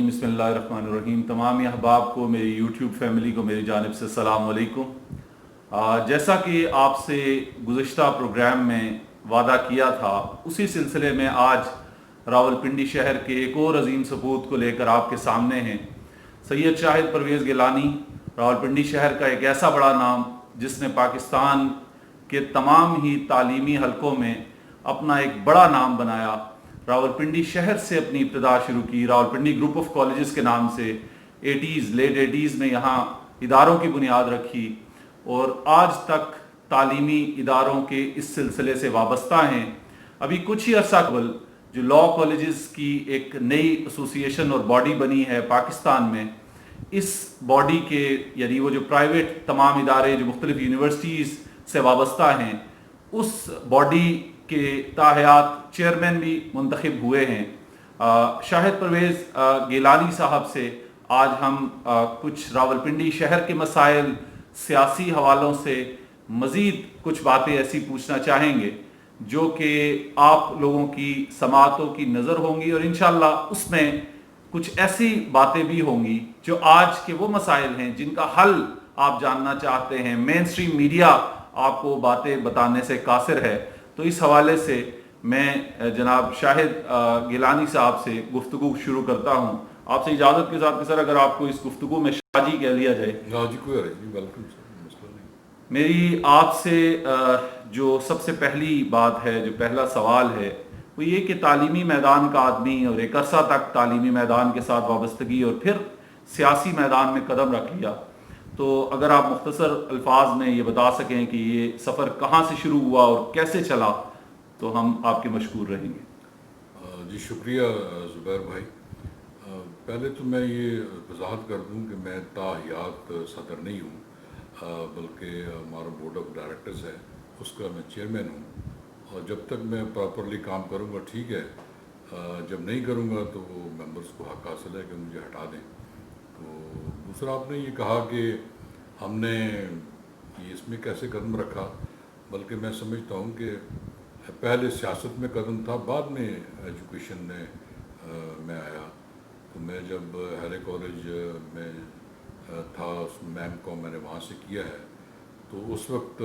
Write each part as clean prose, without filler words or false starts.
بسم اللہ الرحمن الرحیم۔ تمام احباب کو، میری یوٹیوب فیملی کو میری جانب سے السلام علیکم۔ جیسا کہ آپ سے گزشتہ پروگرام میں وعدہ کیا تھا، اسی سلسلے میں آج راولپنڈی شہر کے ایک اور عظیم سپوت کو لے کر آپ کے سامنے ہیں۔ سید شاہد پرویز گیلانی، راولپنڈی شہر کا ایک ایسا بڑا نام جس نے پاکستان کے تمام ہی تعلیمی حلقوں میں اپنا ایک بڑا نام بنایا۔ راولپنڈی شہر سے اپنی ابتدا شروع کی، راولپنڈی گروپ آف کالجز کے نام سے لیٹ ایٹیز میں یہاں اداروں کی بنیاد رکھی، اور آج تک تعلیمی اداروں کے اس سلسلے سے وابستہ ہیں۔ ابھی کچھ ہی عرصہ قبل جو لاء کالجز کی ایک نئی ایسوسیشن اور باڈی بنی ہے پاکستان میں، اس باڈی کے یعنی وہ جو پرائیویٹ تمام ادارے جو مختلف یونیورسٹیز سے وابستہ ہیں، اس باڈی کے تاحیات چیئرمین بھی منتخب ہوئے ہیں۔ شاہد پرویز گیلانی صاحب سے آج ہم کچھ راولپنڈی شہر کے مسائل، سیاسی حوالوں سے مزید کچھ باتیں ایسی پوچھنا چاہیں گے جو کہ آپ لوگوں کی سماعتوں کی نظر ہوں گی، اور انشاءاللہ اس میں کچھ ایسی باتیں بھی ہوں گی جو آج کے وہ مسائل ہیں جن کا حل آپ جاننا چاہتے ہیں۔ مین اسٹریم میڈیا آپ کو باتیں بتانے سے قاصر ہے، تو اس حوالے سے میں جناب شاہد گیلانی صاحب سے گفتگو شروع کرتا ہوں۔ آپ سے اجازت کے ساتھ کہ سر اگر آپ کو اس گفتگو میں شاہ جی کہہ لیا جائے۔ جی کوئی بالکل مسئلہ نہیں۔ میری آپ سے جو سب سے پہلی بات ہے، جو پہلا سوال ہے، وہ یہ کہ تعلیمی میدان کا آدمی اور ایک عرصہ تک تعلیمی میدان کے ساتھ وابستگی اور پھر سیاسی میدان میں قدم رکھ لیا، تو اگر آپ مختصر الفاظ میں یہ بتا سکیں کہ یہ سفر کہاں سے شروع ہوا اور کیسے چلا تو ہم آپ کے مشکور رہیں گے۔ جی شکریہ زبیر بھائی۔ پہلے تو میں یہ وضاحت کر دوں کہ میں تاحیات صدر نہیں ہوں، بلکہ ہمارا بورڈ آف ڈائریکٹرز ہے، اس کا میں چیئرمین ہوں، اور جب تک میں پراپرلی کام کروں گا ٹھیک ہے، جب نہیں کروں گا تو وہ ممبرز کو حق حاصل ہے کہ مجھے ہٹا دیں۔ تو دوسرا آپ نے یہ کہا کہ ہم نے یہ اس میں کیسے قدم رکھا، بلکہ میں سمجھتا ہوں کہ پہلے سیاست میں قدم تھا، بعد میں ایجوکیشن میں آیا۔ تو میں جب ہیلے کالج میں تھا، اس میم کو میں نے وہاں سے کیا ہے، تو اس وقت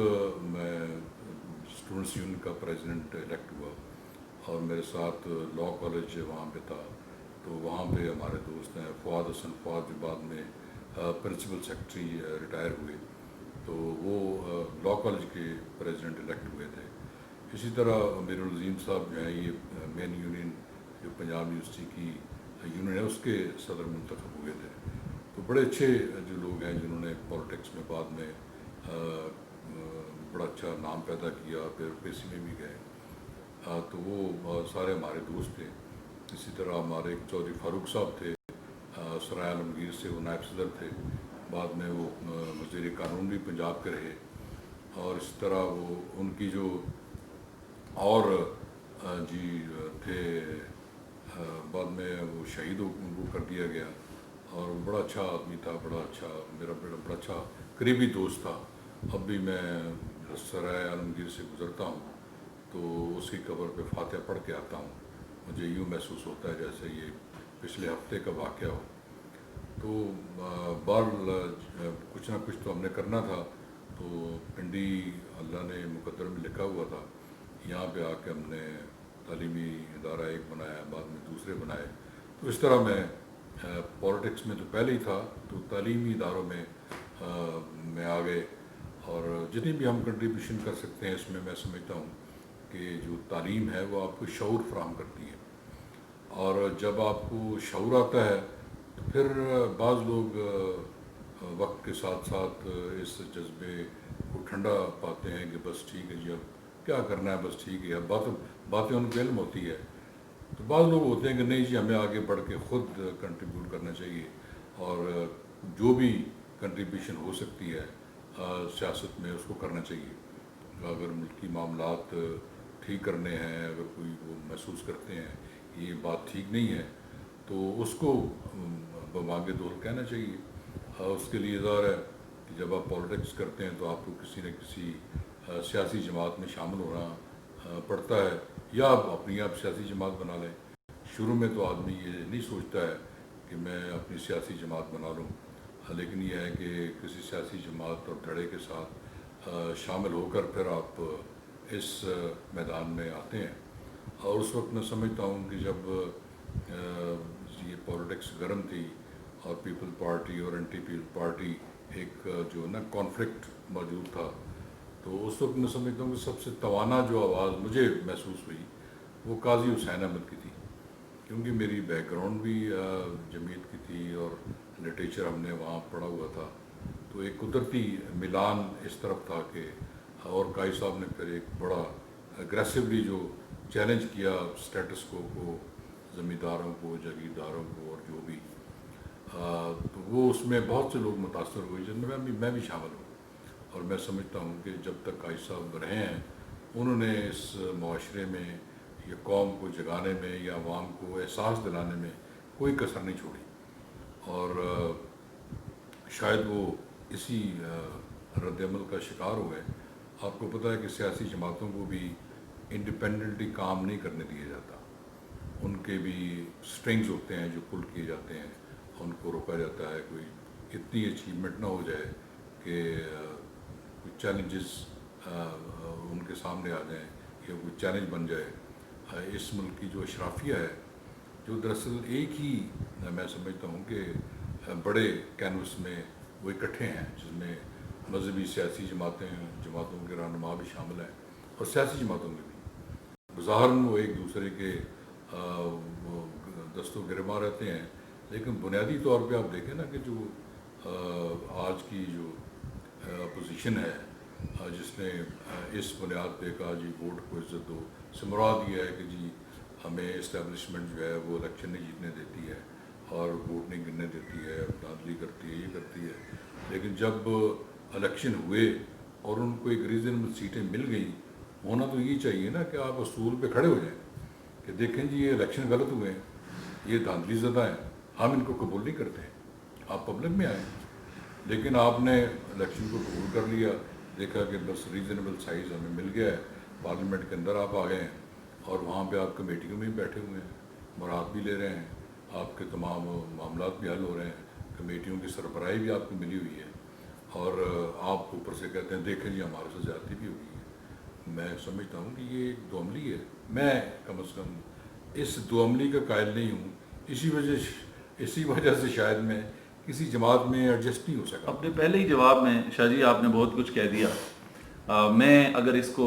میں اسٹوڈنٹس یونین کا پریزیڈنٹ الیکٹ ہوا، اور میرے ساتھ لاء کالج وہاں پہ تھا، تو وہاں پہ ہمارے دوست ہیں فواد حسن فواد، جو بعد میں پرنسپل سیکرٹری ریٹائر ہوئے، تو وہ لاء کالج کے پریزیڈنٹ الیکٹ ہوئے تھے۔ اسی طرح امیر العظیم صاحب جو ہیں، یہ مین یونین جو پنجاب یونیورسٹی کی یونین ہے، اس کے صدر منتخب ہوئے تھے۔ تو بڑے اچھے جو لوگ ہیں جنہوں نے پالیٹکس میں بعد میں بڑا اچھا نام پیدا کیا، پھر پی سی میں بھی گئے، تو وہ سارے ہمارے دوست تھے۔ اسی طرح ہمارے ایک چودھری فاروق صاحب تھے، سرائے عالمگیر سے وہ نائب صدر تھے، بعد میں وہ وزیر قانون بھی پنجاب کے رہے، اور اس طرح وہ ان کی جو اور جی تھے، بعد میں وہ شہید وہ کر دیا گیا، اور وہ بڑا اچھا آدمی تھا، بڑا اچھا میرا بڑا اچھا قریبی دوست تھا۔ اب بھی میں سرائے عالمگیر سے گزرتا ہوں تو اس کی قبر پہ فاتحہ پڑھ کے آتا ہوں، مجھے یوں محسوس ہوتا ہے جیسے یہ پچھلے ہفتے کا واقعہ ہو۔ تو بہرحال کچھ نہ کچھ تو ہم نے کرنا تھا، تو پنڈی اللہ نے مقدر میں لکھا ہوا تھا، یہاں پہ آ کے ہم نے تعلیمی ادارہ ایک بنایا، بعد میں دوسرے بنائے۔ تو اس طرح میں پالیٹکس میں تو پہلے ہی تھا، تو تعلیمی اداروں میں آ گئے، اور جتنی بھی ہم کنٹریبیوشن کر سکتے ہیں اس میں سمجھتا ہوں کہ جو تعلیم ہے وہ آپ کو شعور فراہم کرتی ہے، اور جب آپ کو شعور آتا ہے تو پھر بعض لوگ وقت کے ساتھ ساتھ اس جذبے کو ٹھنڈا پاتے ہیں کہ بس ٹھیک ہے جی، اب کیا کرنا ہے، بس ٹھیک ہے، اب باتیں ان کو علم ہوتی ہے۔ تو بعض لوگ ہوتے ہیں کہ نہیں جی، ہمیں آگے بڑھ کے خود کنٹریبیوٹ کرنا چاہیے، اور جو بھی کنٹریبیوشن ہو سکتی ہے سیاست میں اس کو کرنا چاہیے۔ اگر ملکی معاملات ٹھیک کرنے ہیں، اگر کوئی وہ محسوس کرتے ہیں کہ یہ بات ٹھیک نہیں ہے، تو اس کو بمانگ دول کہنا چاہیے۔ اس کے لیے ظاہر ہے کہ جب آپ پالیٹکس کرتے ہیں تو آپ کو کسی نہ کسی سیاسی جماعت میں شامل ہونا پڑتا ہے، یا آپ اپنی آپ سیاسی جماعت بنا لیں۔ شروع میں تو آدمی یہ نہیں سوچتا ہے کہ میں اپنی سیاسی جماعت بنا لوں، لیکن یہ ہے کہ کسی سیاسی جماعت اور دھڑے کے ساتھ شامل ہو کر پھر آپ اس میدان میں آتے ہیں. اور اس وقت میں سمجھتا ہوں کہ جب یہ پولیٹکس گرم تھی اور پیپل پارٹی اور اینٹی پیپل پارٹی ایک جو نا کانفلکٹ موجود تھا، تو اس وقت میں سمجھتا ہوں کہ سب سے توانا جو آواز مجھے محسوس ہوئی وہ قاضی حسین احمد کی تھی، کیونکہ میری بیک گراؤنڈ بھی جمعیت کی تھی اور لٹریچر ہم نے وہاں پڑھا ہوا تھا. تو ایک قدرتی ملان اس طرف تھا کہ، اور قاضی صاحب نے پھر ایک بڑا اگریسولی جو چیلنج کیا سٹیٹس کو زمینداروں کو، جاگیرداروں کو، اور جو بھی تو وہ اس میں بہت سے لوگ متاثر ہوئے، جن میں بھی شامل ہوں. اور میں سمجھتا ہوں کہ جب تک قاضی صاحب رہے ہیں انہوں نے اس معاشرے میں یا قوم کو جگانے میں یا عوام کو احساس دلانے میں کوئی کسر نہیں چھوڑی. اور شاید وہ اسی رد عمل کا شکار ہوئے. آپ کو پتہ ہے کہ سیاسی جماعتوں کو بھی انڈیپینڈنٹلی کام نہیں کرنے دیا جاتا، ان کے بھی سٹرنگز ہوتے ہیں جو پل کیے جاتے ہیں، ان کو روکا جاتا ہے. کوئی اتنی اچیومنٹ نہ ہو جائے کہ کوئی چیلنجز ان کے سامنے آ جائیں یا کوئی چیلنج بن جائے. اس ملک کی جو اشرافیہ ہے، جو دراصل ایک ہی میں سمجھتا ہوں کہ بڑے کینوس میں وہ اکٹھے ہیں، جس میں مذہبی سیاسی جماعتوں کے رہنما بھی شامل ہیں اور سیاسی جماعتوں کے بھی. بظاہر وہ ایک دوسرے کے دست و گرما رہتے ہیں، لیکن بنیادی طور پہ آپ دیکھیں نا کہ جو آج کی جو اپوزیشن ہے، جس نے اس بنیاد پہ کہا جی ووٹ کو عزت دو، سے مراد یہ ہے کہ جی ہمیں اسٹیبلشمنٹ جو ہے وہ الیکشن نہیں جیتنے دیتی ہے اور ووٹ نہیں گننے دیتی ہے، دھاندلی کرتی ہے، یہ کرتی ہے. لیکن جب الیکشن ہوئے اور ان کو ایک ریزنیبل سیٹیں مل گئیں، ہونا تو یہ چاہیے نا کہ آپ اصول پہ کھڑے ہو جائیں کہ دیکھیں جی یہ الیکشن غلط ہوئے ہیں، یہ دھاندلی زدہ ہیں، ہم ان کو قبول نہیں کرتے ہیں، آپ پبلک میں آئیں. لیکن آپ نے الیکشن کو قبول کر لیا، دیکھا کہ بس ریزنیبل سائز ہمیں مل گیا ہے، پارلیمنٹ کے اندر آپ آ گئے ہیں اور وہاں پہ آپ کمیٹیوں میں بھی بیٹھے ہوئے ہیں، مراد بھی لے رہے ہیں، آپ کے تمام معاملات بھی حل ہو رہے ہیں، کمیٹیوں کی سربراہی بھی آپ کو ملی ہوئی ہے، اور آپ اوپر سے کہتے ہیں دیکھیں جی ہمارے سے زیادتی بھی ہوئی ہے. میں سمجھتا ہوں کہ یہ ایک دوعملی ہے. میں کم از کم اس دوعملی کا قائل نہیں ہوں. اسی وجہ سے شاید میں کسی جماعت میں ایڈجسٹ نہیں ہو سکا. اپنے پہلے ہی جواب میں شاہ جی آپ نے بہت کچھ کہہ دیا. میں اگر اس کو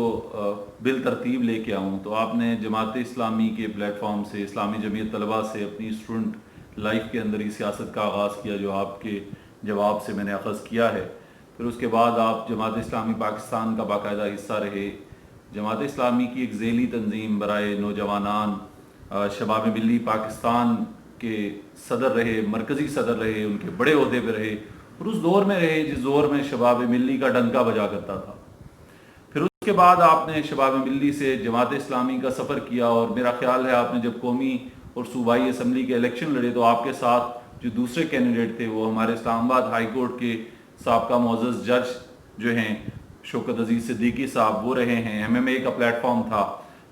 بالترتیب لے کے آؤں تو آپ نے جماعت اسلامی کے پلیٹ فارم سے، اسلامی جمعیت طلباء سے اپنی اسٹوڈنٹ لائف کے اندر ہی سیاست کا آغاز کیا، جو آپ کے جواب سے میں نے اخذ کیا ہے. پھر اس کے بعد آپ جماعت اسلامی پاکستان کا باقاعدہ حصہ رہے. جماعت اسلامی کی ایک ذیلی تنظیم برائے نوجوانان، شباب ملی پاکستان کے صدر رہے، مرکزی صدر رہے، ان کے بڑے عہدے پہ رہے، اور اس دور میں رہے جس دور میں شباب ملی کا ڈنکا بجا کرتا تھا. پھر اس کے بعد آپ نے شباب ملی سے جماعت اسلامی کا سفر کیا، اور میرا خیال ہے آپ نے جب قومی اور صوبائی اسمبلی کے الیکشن لڑے تو آپ کے ساتھ جو دوسرے کینڈیڈیٹ تھے وہ ہمارے اسلام آباد ہائی کورٹ کے سابقہ معزز جج جو ہیں شوکت عزیز صدیقی صاحب، وہ رہے ہیں. MMA کا پلیٹ فارم تھا.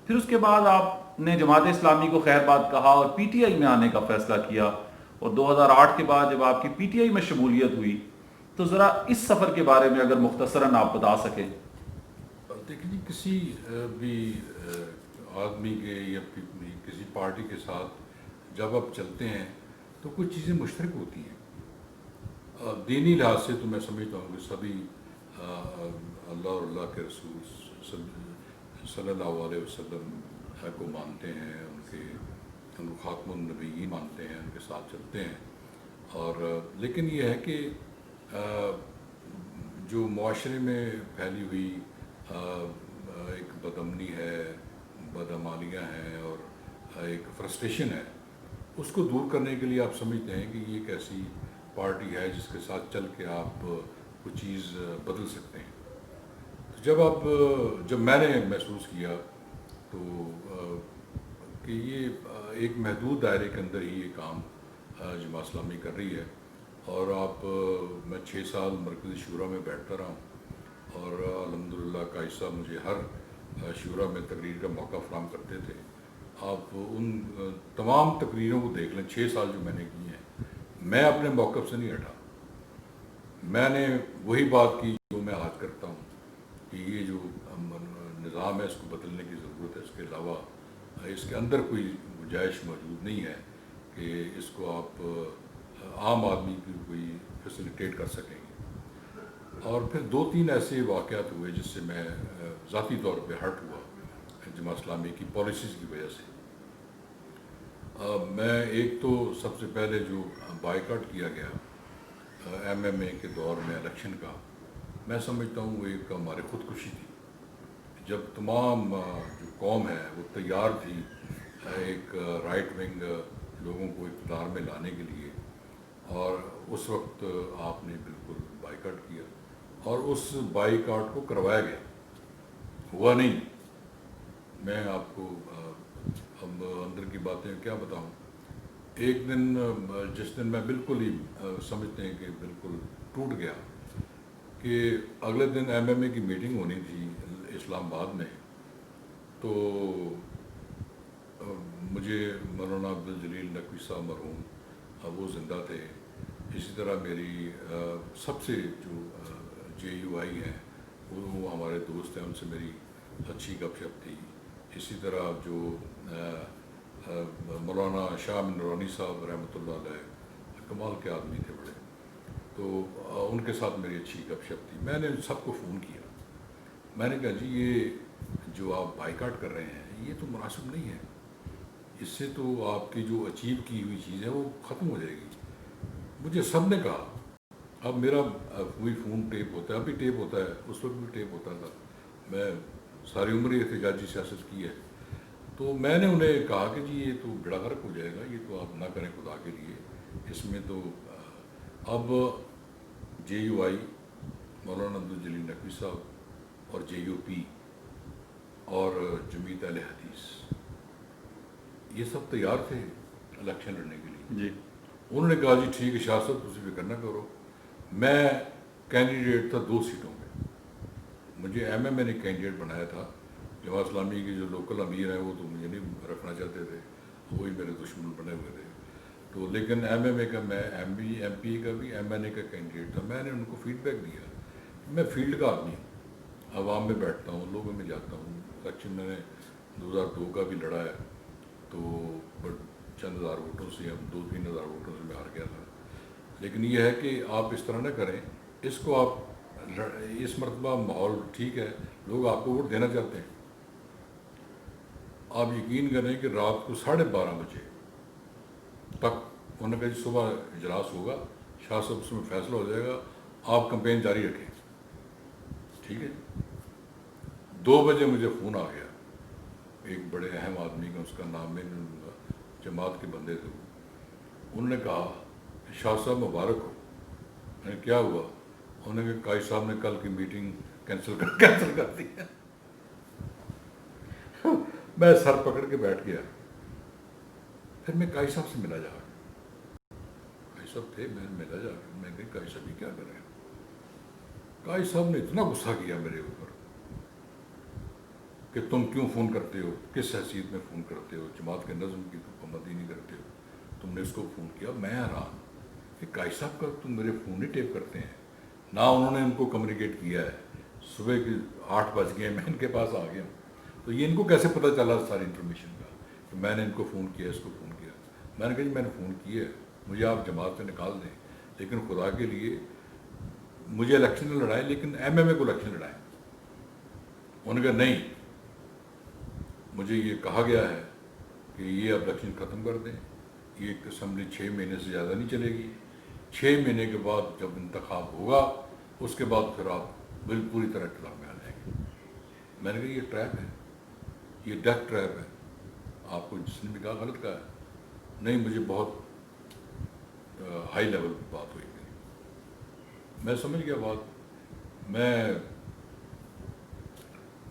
پھر اس کے بعد آپ نے جماعت اسلامی کو خیر بات کہا اور PTI میں آنے کا فیصلہ کیا، اور 2008 کے بعد جب آپ کی PTI میں شمولیت ہوئی تو ذرا اس سفر کے بارے میں اگر مختصراً آپ بتا سکیں. دیکھیں جی، کسی بھی آدمی کے یا کسی پارٹی کے ساتھ جب آپ چلتے ہیں تو کچھ چیزیں مشترک ہوتی ہیں. دینی لحاظ سے تو میں سمجھتا ہوں کہ سبھی اللہ اور اللہ کے رسول صلی اللہ علیہ وسلم کو مانتے ہیں، ان کو خاتم النبیین مانتے ہیں، ان کے ساتھ چلتے ہیں. اور لیکن یہ ہے کہ جو معاشرے میں پھیلی ہوئی ایک بدامنی ہے، بدعمالیاں ہیں اور ایک فرسٹریشن ہے، اس کو دور کرنے کے لیے آپ سمجھتے ہیں کہ یہ ایک ایسی پارٹی ہے جس کے ساتھ چل کے آپ کوئی چیز بدل سکتے ہیں. جب میں نے محسوس کیا تو کہ یہ ایک محدود دائرے کے اندر ہی یہ کام جماعت اسلامی کر رہی ہے، اور میں 6 سال مرکزی شورا میں بیٹھتا رہا ہوں، اور الحمدللہ قائد صاحب مجھے ہر شورا میں تقریر کا موقع فراہم کرتے تھے. آپ ان تمام تقریروں کو دیکھ لیں، 6 سال جو میں نے کی ہیں، میں اپنے موقف سے نہیں ہٹا. میں نے وہی بات کی جو میں آج کرتا ہوں کہ یہ جو نظام ہے اس کو بدلنے کی ضرورت ہے. اس کے علاوہ اس کے اندر کوئی گنجائش موجود نہیں ہے کہ اس کو آپ عام آدمی کی کوئی فیسیلیٹیٹ کر سکیں گے. اور پھر 2-3 ایسے واقعات ہوئے جس سے میں ذاتی طور پہ ہرٹ ہوا جماعت اسلامی کی پالیسیز کی وجہ سے. میں ایک تو سب سے پہلے جو بائیکاٹ کیا گیا ایم ایم اے کے دور میں الیکشن کا، میں سمجھتا ہوں وہ ایک ہماری خودکشی تھی. جب تمام جو قوم ہے وہ تیار تھی ایک رائٹ ونگ لوگوں کو اقتدار میں لانے کے لیے، اور اس وقت آپ نے بالکل بائیکاٹ کیا اور اس بائیکاٹ کو کروایا گیا، ہوا نہیں. میں آپ کو اب اندر کی باتیں کیا بتاؤں. ایک دن جس دن میں بالکل ہی سمجھتے ہیں کہ بالکل ٹوٹ گیا کہ اگلے دن ایم ایم اے کی میٹنگ ہونی تھی اسلام آباد میں. تو مجھے مولانا عبدالجلیل نقوی صاحب مرحوم وہ زندہ تھے. اسی طرح میری سب سے جو جے یو آئی ہیں وہ ہمارے دوست ہیں، ان سے میری اچھی گپ شپ تھی. اسی طرح جو مولانا شاہ نورانی صاحب رحمۃ اللہ علیہ کمال کے آدمی تھے بڑے، تو ان کے ساتھ میری اچھی گپ شپ تھی. میں نے سب کو فون کیا. میں نے کہا جی یہ جو آپ بائیکاٹ کر رہے ہیں یہ تو مناسب نہیں ہے، اس سے تو آپ کی جو اچیو کی ہوئی چیز ہے وہ ختم ہو جائے گی. مجھے سب نے کہا. اب میرا وہی فون ٹیپ ہوتا ہے، اب بھی ٹیپ ہوتا ہے، اس وقت بھی ٹیپ ہوتا تھا. میں ساری عمر احتجاجی سیاست کی ہے. تو میں نے انہیں کہا کہ جی یہ تو بڑا غرق ہو جائے گا، یہ تو آپ نہ کریں خدا کے لیے. اس میں تو اب جے یو آئی، مولانا عبدالجلیل نقوی صاحب اور جے یو پی اور جمعیت اہل حدیث یہ سب تیار تھے الیکشن لڑنے کے لیے. جی انہوں نے کہا جی ٹھیک ہے شاہ صاحب تسی فکر نہ کرو. میں کینڈیڈیٹ تھا 2 سیٹوں پہ. مجھے ایم ایم اے نے کینڈیڈیٹ بنایا تھا. جماعت اسلامی کے جو لوکل امیر ہیں وہ تو مجھے نہیں رکھنا چاہتے تھے، وہی میرے دشمن بنے ہوئے تھے. تو لیکن ایم ایم اے کا میں ایم پی کا بھی ایم این اے کا کینڈیڈیٹ تھا. میں نے ان کو فیڈ بیک دیا. میں فیلڈ کا آدمی ہوں، عوام میں بیٹھتا ہوں، لوگوں میں جاتا ہوں. الیکشن میں نے 2002 کا بھی لڑا ہے تو چند ہزار ووٹوں سے، ہم 2-3 ہزار ووٹوں سے میں ہار گیا تھا. لیکن یہ ہے کہ آپ اس طرح نہ کریں. اس کو آپ اس مرتبہ ماحول ٹھیک ہے، لوگ آپ کو ووٹ دینا چاہتے ہیں. آپ یقین کریں کہ رات کو 12:30 بجے تک انہوں نے کہا جی صبح اجلاس ہوگا، شاہ صاحب اس میں فیصلہ ہو جائے گا، آپ کمپین جاری رکھیں. ٹھیک ہے. 2 بجے مجھے فون آ گیا ایک بڑے اہم آدمی کا، اس کا نام میں نہیں لوں گا، جماعت کے بندے تھے. انہوں نے کہا کہ شاہ صاحب مبارک ہو. میں نے کیا ہوا؟ انہوں نے کہا قائد صاحب نے کل کی میٹنگ کینسل کر دی. میں سر پکڑ کے بیٹھ گیا. پھر میں قائد صاحب سے ملا جا کے. قائد صاحب تھے، میں ملا جا کے. میں کہ قائد صاحب یہ کیا کر رہے ہیں؟ قائد صاحب نے اتنا غصہ کیا میرے اوپر کہ تم کیوں فون کرتے ہو، کس حیثیت میں فون کرتے ہو، جماعت کے نظم کی تو پابندی نہیں کرتے ہو، تم نے اس کو فون کیا. میں حیران کہ قائد صاحب کا تم میرے فون نہیں ٹیپ کرتے ہیں. نہ انہوں نے ان کو کمیونیکیٹ کیا ہے. صبح کے 8 بج گئے، میں ان کے پاس آ گیا. تو یہ ان کو کیسے پتہ چلا ساری انفارمیشن کا کہ میں نے ان کو فون کیا، اس کو فون کیا. میں نے کہا جی میں نے فون کیا ہے، مجھے آپ جماعت سے نکال دیں، لیکن خدا کے لیے مجھے الیکشن نہ لڑائیں، لیکن ایم ایم اے کو الیکشن لڑائیں. انہوں نے کہا نہیں، مجھے یہ کہا گیا ہے کہ یہ اب الیکشن ختم کر دیں. یہ اسمبلی 6 مہینے سے زیادہ نہیں چلے گی. 6 مہینے کے بعد جب انتخاب ہوگا اس کے بعد پھر آپ پوری طرح اختلاف میں آ جائیں گے. میں نے کہا یہ ٹریپ ہے، یہ ڈیتھ ٹریپ ہے. آپ کو جس نے بھی کہا غلط کہا ہے. نہیں، مجھے بہت ہائی لیول پہ بات ہوئی تھی. میں سمجھ گیا بات. میں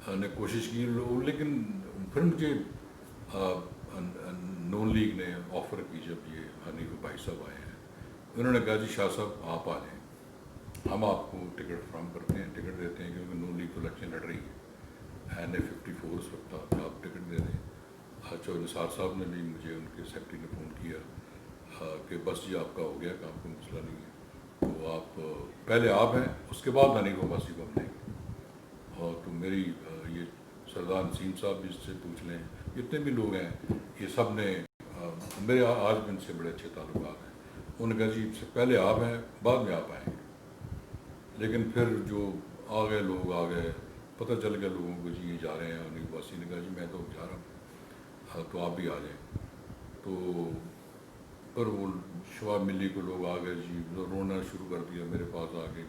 نے کوشش کی، لیکن پھر مجھے نون لیگ نے آفر کی. جب یہ حنیف بھائی صاحب آئے ہیں، انہوں نے کہا جی شاہ صاحب آپ آ جائیں، ہم آپ کو ٹکٹ فراہم کرتے ہیں، ٹکٹ دیتے ہیں، کیونکہ نون لیگ تو الیکشن لڑ رہی ہے. این اے 54 اس وقت آپ ٹکٹ دے دیں. چودھری نثار صاحب نے بھی مجھے، ان کے سیکرٹری نے فون کیا. کہ بس جی آپ کا ہو گیا کام، کوئی مسئلہ نہیں ہے، تو آپ پہلے آپ ہیں، اس کے بعد نہیں کو بس جی کو ہم دیں گے۔ اور تو میری یہ سردار نسیم صاحب بھی اس سے پوچھ لیں، جتنے بھی لوگ ہیں یہ سب نے میرے آج بھی ان سے بڑے اچھے تعلقات ہیں۔ انہوں نے کہا جی سے پہلے آپ ہیں، بعد میں آپ آئیں گے۔ لیکن پھر جو آ گئے لوگ آ گئے، پتہ چل گیا لوگوں کو جی یہ جا رہے ہیں، انہیں باسی نے کہا جی میں تو جا رہا ہوں، تو آپ بھی آ جائیں۔ تو پر وہ شعیب ملی کو لوگ آ گئے جی، رونا شروع کر دیا میرے پاس آ کے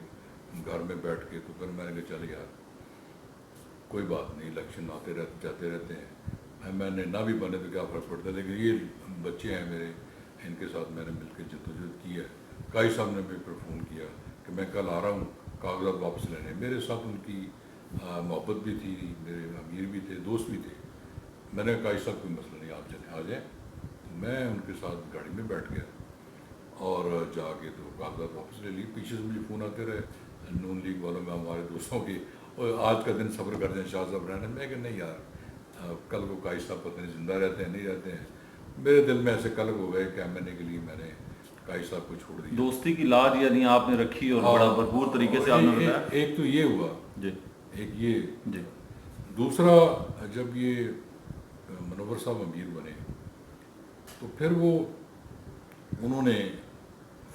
گھر میں بیٹھ کے۔ تو پھر میں نے کہا چل یار کوئی بات نہیں، الیکشن آتے رہتے جاتے رہتے ہیں، میں نے نہ بھی بنے تو کیا فرق پڑتا ہے، لیکن یہ بچے ہیں میرے، ان کے ساتھ میں نے مل کے جدوجہد کی ہے۔ قائی صاحب نے بھی پھر فون کیا کہ میں کل آ رہا ہوں کاغذات واپس لینے، میرے ساتھ ان کی محبت بھی تھی، میرے امیر بھی تھے، دوست بھی تھے۔ میں نے کہا قائی صاحب کوئی مسئلہ نہیں، آپ چلیں آ جائیں۔ تو میں ان کے ساتھ گاڑی میں بیٹھ گیا اور جا کے تو کاغذات واپس لے لی۔ پیچھے سے مجھے فون آتے رہے نون لیگ والوں میں، ہمارے دوستوں کی، اور آج کا دن صبر کر دیں شاہ صاحب رہنے۔ میں کہ نہیں یار کل کو قائی صاحب پتہ نہیں زندہ رہتے ہیں نہیں رہتے ہیں۔ میرے دل میں ایسے قلب ہو گئے کہ ایم کے لیے میں نے قائی صاحب کو چھوڑ دیا۔ دوستی کی لاج یعنی آپ نے رکھی اور بڑا بھرپور طریقے سے آپ نے بتایا۔ ایک تو یہ ہوا جی ایک یہ، جی دوسرا جب یہ منور صاحب امیر بنے تو پھر وہ انہوں نے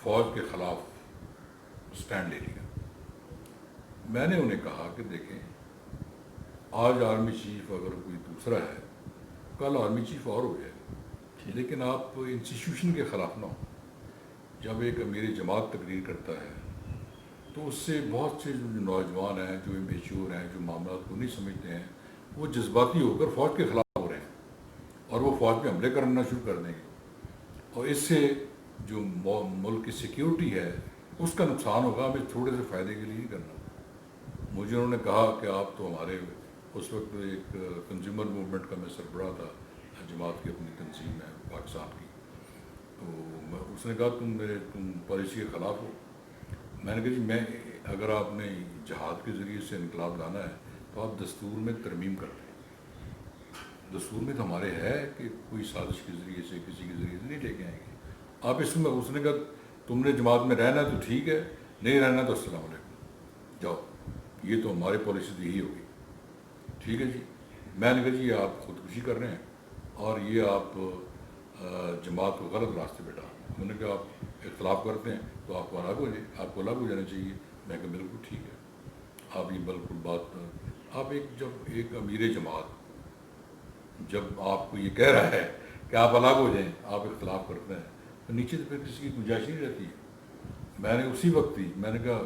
فوج کے خلاف سٹینڈ لے لیا۔ میں نے انہیں کہا کہ دیکھیں آج آرمی چیف اگر کوئی دوسرا ہے، کل آرمی چیف اور ہو جائے، لیکن آپ انسٹیٹیوشن کے خلاف نہ ہوں۔ جب ایک امیر جماعت تقریر کرتا ہے تو اس سے بہت سے جو نوجوان ہیں، جو میچور ہیں، جو معاملات کو نہیں سمجھتے ہیں، وہ جذباتی ہو کر فوج کے خلاف ہو رہے ہیں اور وہ فوج پہ حملے کرنا شروع کر دیں گے، اور اس سے جو ملک کی سیکیورٹی ہے اس کا نقصان ہوگا۔ ہمیں تھوڑے سے فائدے کے لیے نہیں کرنا۔ مجھے انہوں نے کہا کہ آپ تو ہمارے اس وقت ایک کنزیومر موومنٹ کا میں سربراہ تھا، جماعت کی اپنی تنظیم ہے پاکستان کی، تو اس نے کہا تم پالیسی کے خلاف ہو۔ میں نے کہا جی میں اگر آپ نے جہاد کے ذریعے سے انقلاب لانا ہے تو آپ دستور میں ترمیم کر دیں۔ دستور میں تو ہمارے ہے کہ کوئی سازش کے ذریعے سے کسی کے ذریعے سے نہیں لے کے آئیں گے آپ اس میں۔ اس نے کہا تم نے جماعت میں رہنا تو ٹھیک ہے، نہیں رہنا تو السلام علیکم، جاؤ، یہ تو ہماری پالیسی تو یہی ہوگی۔ ٹھیک ہے جی۔ میں نے کہا جی یہ آپ خودکشی کر رہے ہیں اور یہ آپ جماعت کو غلط راستے پہ ڈال رہے ہیں۔ انہوں نے کہا آپ اختلاف کرتے ہیں تو آپ کو الگ ہو جائے، آپ کو الگ ہو جانا چاہیے۔ میں کہا بالکل ٹھیک ہے، آپ یہ بالکل بات آپ جب ایک امیر جماعت جب آپ کو یہ کہہ رہا ہے کہ آپ الگ ہو جائیں، آپ اختلاف کرتے ہیں، تو نیچے تو پھر کسی کی گنجائش نہیں رہتی ہے۔ میں نے اسی وقت ہی میں نے کہا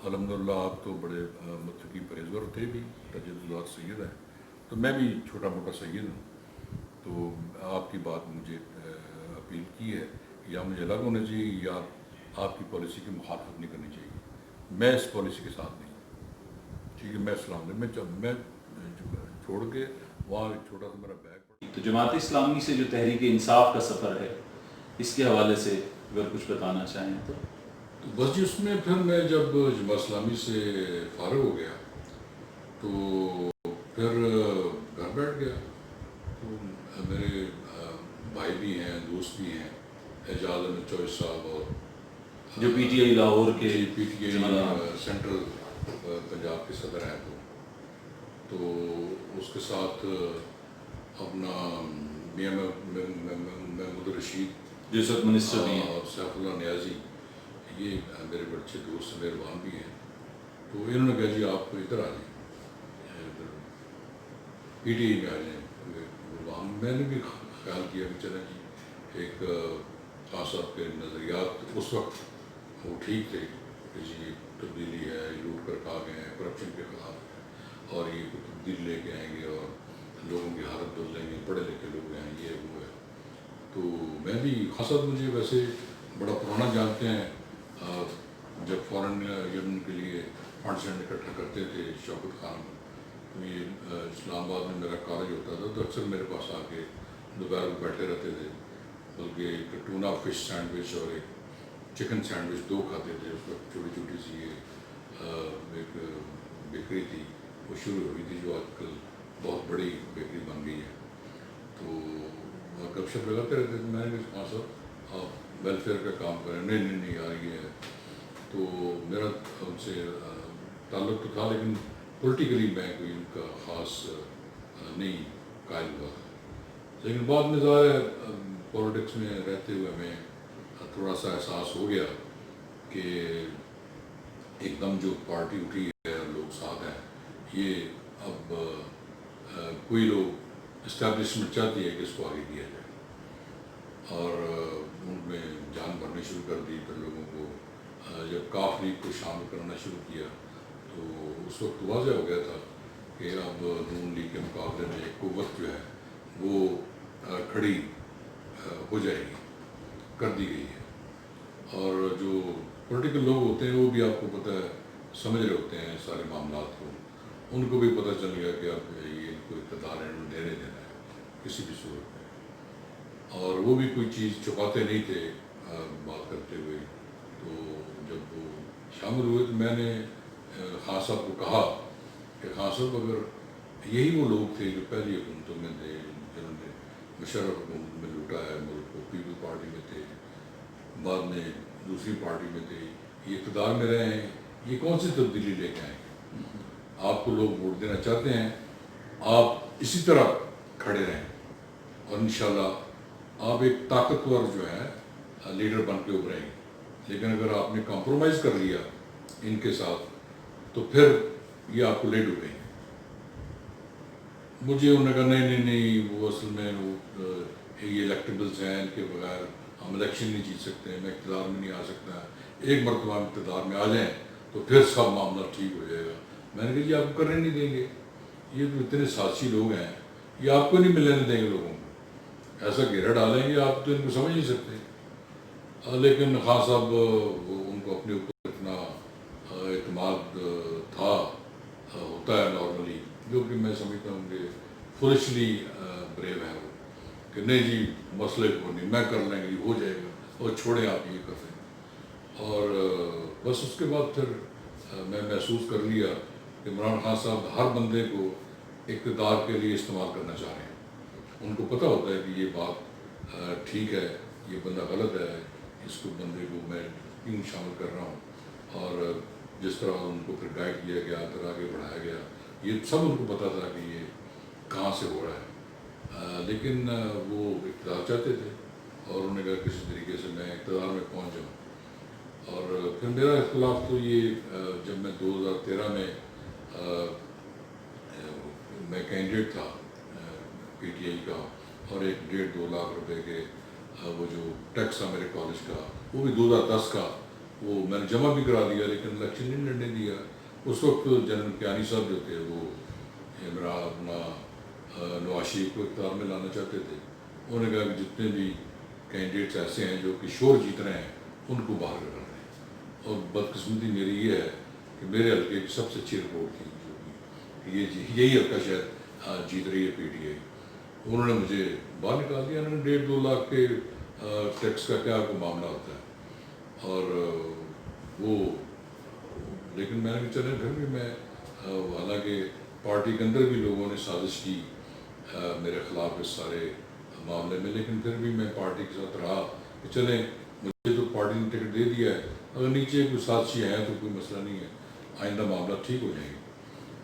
الحمدللہ آپ تو بڑے متقی پرہیزگار تھے بھی، تجدد سید ہیں، تو میں بھی چھوٹا موٹا سید ہوں، تو آپ کی بات مجھے اپیل کی ہے، یا مجھے الگ ہونا چاہیے یا آپ کی پالیسی کی مخالفت نہیں کرنی چاہیے، میں اس پالیسی کے ساتھ نہیں ہوں۔ ٹھیک ہے، میں السلام علیکم میں چھوڑ کے وہاں ایک چھوٹا سا میرا بیگ پڑا۔ تو جماعت اسلامی سے جو تحریک انصاف کا سفر ہے اس کے حوالے سے اگر کچھ بتانا چاہیں تو بس جی اس میں پھر میں جب جماعت اسلامی سے فارغ ہو گیا تو پھر گھر بیٹھ گیا۔ تو میرے بھائی بھی ہیں، دوست بھی ہیں، اعجاز احمد چوہدری صاحب اور جو پی ٹی آئی لاہور کے P T I central Punjab کے صدر ہیں، تو اس کے ساتھ اپنا میاں محمود رشید جو اس وقت منسٹر بھی ہیں، اور سیف اللہ نیازی، یہ میرے بڑے اچھے دوست مہربان بھی ہیں۔ تو انہوں نے کہا جی آپ کو ادھر آ جائیں، پی ٹی آئی میں آ جائیں۔ میں نے بھی خیال کیا کہ چلیں جی ایک خان صاحب کے نظریات اس وقت وہ ٹھیک تھے کہ جی تبدیلی ہے، لوٹ کر کھا گئے ہیں، کرپشن کے خلاف، اور یہ تبدیلی لے کے آئیں گے اور لوگوں کی حالت بدلیں گے، پڑھے لکھے لوگ ہیں، یہ وہ ہے۔ تو میں بھی خان صاحب مجھے ویسے بڑا پرانا جانتے ہیں، جب فورن یونین کے لیے فنڈس اکٹھا کرتے تھے شوکت خان، تو یہ اسلام آباد میں میرا کالج ہوتا تھا تو اکثر میرے پاس آ کے دوپہر کو بیٹھے رہتے تھے، بلکہ ایک ٹونا فش سینڈوچ اور ایک چکن سینڈوچ دو کھاتے تھے۔ اس وقت چھوٹی چھوٹی سی ایک بیکری تھی وہ شروع ہوئی تھی جو آج کل بہت بڑی بیکری بن گئی ہے، تو گپ شپ لگاتے رہتے تھے۔ میں نے کہا ہاں صاحب آپ ویلفیئر کا کام کریں. نہیں یار یہ ہے. تو میرا ان سے تعلق تو تھا لیکن پولیٹیکلی میں کوئی ان کا خاص نہیں قائل ہوا تھا. لیکن بعد میں ظاہر پولیٹکس میں رہتے ہوئے ہمیں تھوڑا سا احساس ہو گیا کہ ایک دم جو پارٹی اٹھی ہے اور لوگ ساتھ ہیں یہ اب کوئی لوگ اسٹیبلشمنٹ چاہتی ہے کہ اس کو آگے کیا جائے اور ان میں جان بھرنی شروع کر دی. پھر لوگوں کو جب کاف لیگ کو شامل کرنا شروع کیا تو اس وقت واضح ہو گیا تھا کہ اب نون لیگ کے مقابلے میں ایک قوت جو ہے وہ کھڑی ہو جائے گی, کر دی گئی ہے. اور جو پولیٹیکل لوگ ہوتے ہیں وہ بھی آپ کو پتہ ہے سمجھ رہے ہوتے ہیں سارے معاملات کو. ان کو بھی پتہ چل گیا کہ اب یہ ان کو اقتدار دینا ہے کسی بھی صورت میں. اور وہ بھی کوئی چیز چھپاتے نہیں تھے بات کرتے ہوئے. تو جب وہ شامل ہوئے تو میں نے خان صاحب کو کہا کہ خان صاحب اگر یہی وہ لوگ تھے جو پہلی حکومتوں میں تھے جنہوں نے مشرف حکومت میں لوٹا ہے ملک کو, پیپل پارٹی میں تھے, بعد میں دوسری پارٹی میں تھے, یہ اقتدار میں رہے ہیں, یہ کون سی تبدیلی لے کے آئیں گے؟ آپ کو لوگ ووٹ دینا چاہتے ہیں, آپ اسی طرح کھڑے رہیں اور انشاءاللہ آپ ایک طاقتور جو ہے لیڈر بن کے ابھریں گے. لیکن اگر آپ نے کمپرومائز کر لیا ان کے ساتھ تو پھر یہ آپ کو لے ڈوبیں گے. مجھے انہوں نے کہا نہیں وہ اصل میں وہ یہ الیکٹیبلز ہیں, ان کے بغیر ہم الیکشن نہیں جیت سکتے ہیں, میں اقتدار میں نہیں آ سکتا. ایک مرتبہ اقتدار میں آ جائیں تو پھر سب معاملہ ٹھیک ہو جائے گا. میں نے کہا یہ آپ کو کرنے نہیں دیں گے, یہ تو اتنے سازشی لوگ ہیں, یہ آپ کو نہیں ملنے دیں گے لوگوں کو, ایسا گھیرا ڈالیں گے آپ تو ان کو سمجھ نہیں سکتے. لیکن خان صاحب ان کو اپنے اوپر اتنا اعتماد تھا, ہوتا ہے نارملی, جو کہ میں سمجھتا ہوں کہ فلشلی بریو ہے وہ, کہ نہیں جی مسئلے کو نہیں, میں کر لیں گے, ہو جائے گا, اور چھوڑیں آپ یہ کریں. اور بس اس کے بعد پھر میں محسوس کر لیا کہ عمران خان صاحب ہر بندے کو اقتدار کے لیے استعمال کرنا چاہ رہے ہیں. ان کو پتہ ہوتا ہے کہ یہ بات ٹھیک ہے, یہ بندہ غلط ہے, اس کو بندے کو میں کیوں شامل کر رہا ہوں. اور جس طرح ان کو پھر گائیڈ کیا گیا, پھر آگے بڑھایا گیا, یہ سب ان کو پتہ تھا کہ یہ کہاں سے ہو رہا ہے. لیکن وہ اقتدار چاہتے تھے اور انہوں نے کہا کسی طریقے سے میں اقتدار میں پہنچ جاؤں. اور پھر میرا اختلاف تو یہ جب میں 2013 میں کینڈیڈیٹ تھا پی ٹی آئی کا, اور 1.5-2 لاکھ روپے کے وہ جو ٹیکس تھا میرے کالج کا, وہ بھی 2010 کا, وہ میں نے جمع بھی کرا دیا لیکن الیکشن نہیں لڑنے دیا. اس وقت جنرل کیانی صاحب جو تھے وہ میرا اپنا نواز شریف کو اقتدار میں لانا چاہتے تھے. انہوں نے کہا کہ جتنے بھی کینڈیڈیٹس ایسے ہیں جو کہ شور جیت رہے ہیں ان کو باہر کر رہے ہیں. اور بدقسمتی میری یہ ہے کہ میرے حلقے کی سب سے اچھی رپورٹ تھی جو کہ یہی حلقہ شاید جیت رہی ہے پی ٹی آئی. انہوں نے مجھے باہر نکال دیا. انہوں نے 1.5-2 لاکھ کے ٹیکس کا کیا کوئی معاملہ ہوتا ہے. اور وہ لیکن میں نے چلے پھر بھی میں حالانکہ پارٹی کے اندر بھی لوگوں نے سازش کی میرے خلاف اس سارے معاملے میں, لیکن پھر بھی میں پارٹی کے ساتھ رہا کہ چلیں مجھے تو پارٹی نے ٹکٹ دے دیا ہے, اگر نیچے کوئی سازشی ہیں تو کوئی مسئلہ نہیں ہے, آئندہ معاملہ ٹھیک ہو جائیں گے.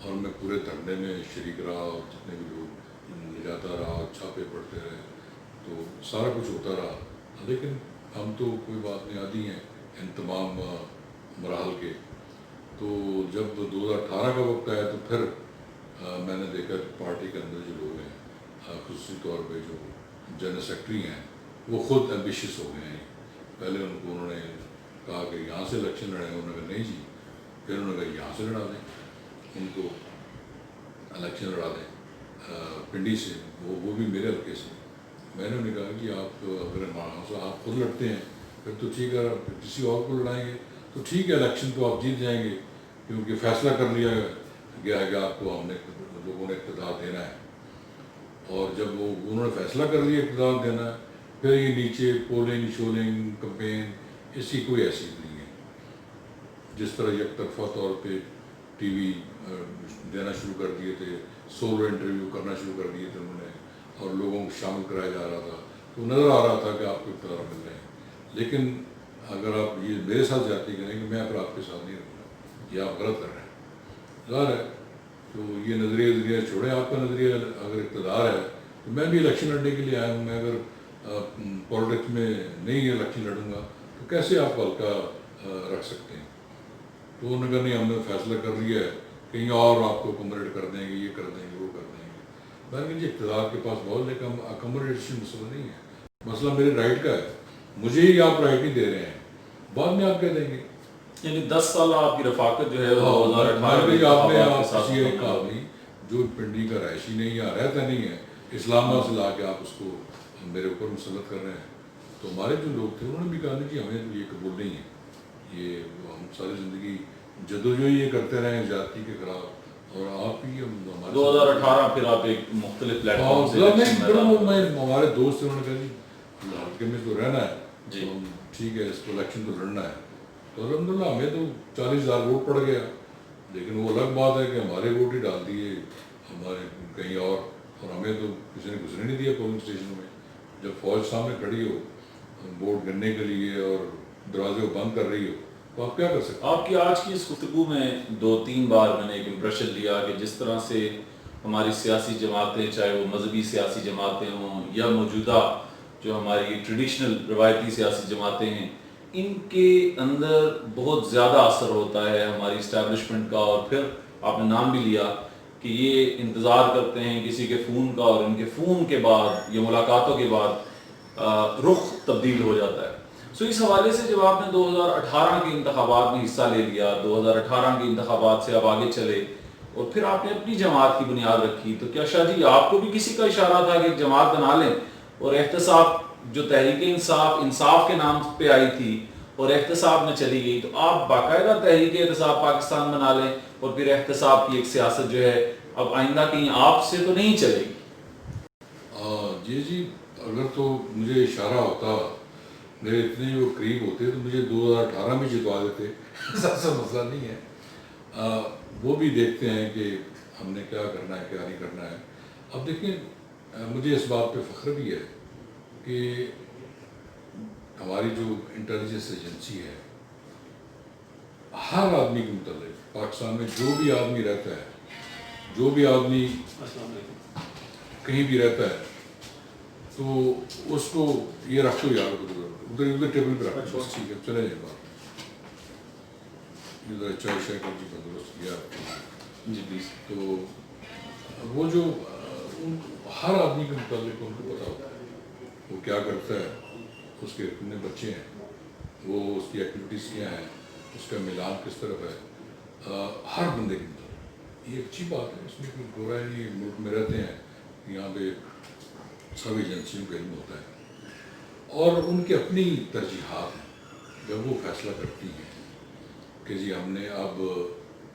اور میں پورے دھرنے میں شریک رہا, اور جتنے بھی لوگ لے جاتا رہا, چھاپے پڑتے رہے, تو سارا کچھ ہوتا رہا. لیکن ہم تو کوئی بات نہیں, عادی ہیں ان تمام مراحل کے. تو جب 2018 کا وقت آیا تو پھر میں نے دیکھا کہ پارٹی کے اندر جو لوگ ہیں خصوصی طور پہ جو جنرل سیکرٹری ہیں وہ خود ایمبیشیس ہو گئے ہیں. پہلے ان کو انہوں نے کہا کہ یہاں سے الیکشن لڑیں, انہوں نے کہا نہیں جی, پھر انہوں نے کہا یہاں سے لڑا دیں, ان کو الیکشن لڑا دیں پنڈی سے, وہ بھی میرے حلقے سے. میں نے انہیں کہا کہ آپ اگر آپ خود لڑتے ہیں پھر تو ٹھیک ہے, کسی اور کو لڑائیں گے تو ٹھیک ہے, الیکشن تو آپ جیت جائیں گے کیونکہ فیصلہ کر لیا گیا ہے کہ آپ کو ہم نے لوگوں نے اقتدار دینا ہے. اور جب وہ انہوں نے فیصلہ کر لیا اقتدار دینا ہے, پھر یہ نیچے پولنگ شولنگ کمپین اس کی کوئی حیثیت نہیں ہے. جس طرح یک طرفہ طور پہ ٹی وی دینا شروع کر دیے تھے, سولو انٹرویو کرنا شروع کر دیے تھے انہوں نے, اور لوگوں کو شامل کرایا جا رہا تھا, تو نظر آ رہا تھا کہ آپ کو اقتدار مل رہے ہیں. لیکن اگر آپ یہ میرے ساتھ زیادتی کریں کہ میں پھر آپ کے ساتھ نہیں رہوں گا، یہ آپ غلط کر رہے ہیں، ظاہر ہے. تو یہ نظریہ چھوڑیں، آپ کا نظریہ اگر اقتدار ہے تو میں بھی الیکشن لڑنے کے لیے آیا ہوں. میں اگر پالیٹکس میں نہیں الیکشن لڑوں گا تو کیسے آپ ہلکا رکھ سکتے ہیں؟ تو انہوں نے کہا نہیں، ہم نے فیصلہ کر لیا ہے، کہیں اور آپ کو اکوموڈیٹ کر دیں گے، یہ کر دیں گے، وہ کر دیں گے. میں نے کہا جی اقتدار کے پاس بہت، لیکن اکوموڈیشن مسئلہ نہیں ہے، مسئلہ میرے رائٹ کا ہے. مجھے ہی آپ رائٹ نہیں دے رہے ہیں، بعد میں آپ کہہ دیں گے. یعنی 10 سال آپ کی رفاقت جو ہے وہ 2018 میں آپ نے انتخابات کے آپ ساتھ کسی ایک مکمل ہو آدمی جو پنڈی کا رہائشی نہیں یا رہتا نہیں ہے، اسلام آباد سے لا کے آپ اس کو میرے اوپر مسلط کر رہے ہیں. تو ہمارے جو لوگ تھے انہوں نے بھی کہا کہ ہمیں تو یہ قبول نہیں ہے، یہ ہم ساری زندگی جدوجہد یہ کرتے رہے ہیں زیادتی کے خلاف، اور آپ ہی ہمارے 2018 پھر آپ ایک مختلف پلیٹ فارم سے ہمارے دوست تھے، انہوں نے کہا جی حلقے میں تو رہنا ہے، جی ٹھیک ہے، اس کو الیکشن تو لڑنا ہے. تو الحمدللہ ہمیں تو 40,000 ووٹ پڑ گیا، لیکن وہ الگ بات ہے کہ ہمارے ووٹ ہی ڈال دیے ہمارے کہیں اور ہمیں تو کسی نے گزرنے نہیں دیا پولنگ اسٹیشنوں میں. جب فوج سامنے کھڑی ہو ووٹ گننے کے لیے اور دروازے کو بند کر رہی ہو تو آپ کیا کر سکتے ہیں؟ آپ کی آج کی اس گفتگو میں 2-3 بار میں نے ایک امپریشن لیا کہ جس طرح سے ہماری سیاسی جماعتیں، چاہے وہ مذہبی سیاسی جماعتیں ہوں یا موجودہ جو ہماری ٹریڈیشنل روایتی سیاسی جماعتیں ہیں، ان کے اندر بہت زیادہ اثر ہوتا ہے ہماری اسٹیبلشمنٹ کا. اور پھر آپ نے نام بھی لیا کہ یہ انتظار کرتے ہیں کسی کے فون کا، اور ان کے فون کے بعد یا ملاقاتوں کے بعد رخ تبدیل ہو جاتا ہے. سو اس حوالے سے جب آپ نے 2018 کے انتخابات میں حصہ لے لیا، 2018 کے انتخابات سے آپ آگے چلے اور پھر آپ نے اپنی جماعت کی بنیاد رکھی، تو کیا شاہ جی آپ کو بھی کسی کا اشارہ تھا کہ ایک جماعت بنا لیں؟ اور احتساب جو تحریک انصاف کے نام پہ آئی تھی اور احتساب میں چلی گئی، تو آپ باقاعدہ تحریک احتساب پاکستان بنا لیں اور پھر احتساب کی ایک سیاست جو ہے اب آئندہ کہیں آپ سے تو نہیں چلے گی؟ جی اگر تو مجھے اشارہ ہوتا، میرے اتنے جو قریب ہوتے تو مجھے 2018 میں جتوا دیتے، ایسا مسئلہ نہیں ہے. وہ بھی دیکھتے ہیں کہ ہم نے کیا کرنا ہے، کیا نہیں کرنا ہے. اب دیکھیں، مجھے اس بات پہ فخر بھی ہے کہ ہماری جو انٹیلیجنس ایجنسی ہے، ہر آدمی کے متعلق پاکستان میں جو بھی آدمی رہتا ہے، جو بھی آدمی کہیں بھی رہتا ہے، تو اس کو یہ رکھ دو یار، ادھر ٹیبل پہ رکھ دو، ٹھیک ہے چلے جائے بات. ادھر چائے شائے کا جی بندوبست کیا جی پلیز. تو وہ جو ہر آدمی کے متعلق ان کو پتا ہوتا ہے وہ کیا کرتا ہے، اس کے کتنے بچے ہیں، وہ اس کی ایکٹیویٹیز کیا ہیں، اس کا میلان کس طرف ہے، ہر بندے کے متعلق. یہ اچھی بات ہے، اس میں کوئی گورا نہیں. ملک میں رہتے ہیں، یہاں پہ سب ایجنسیوں کا علم ہوتا ہے اور ان کی اپنی ترجیحات ہیں. جب وہ فیصلہ کرتی ہیں کہ جی ہم نے اب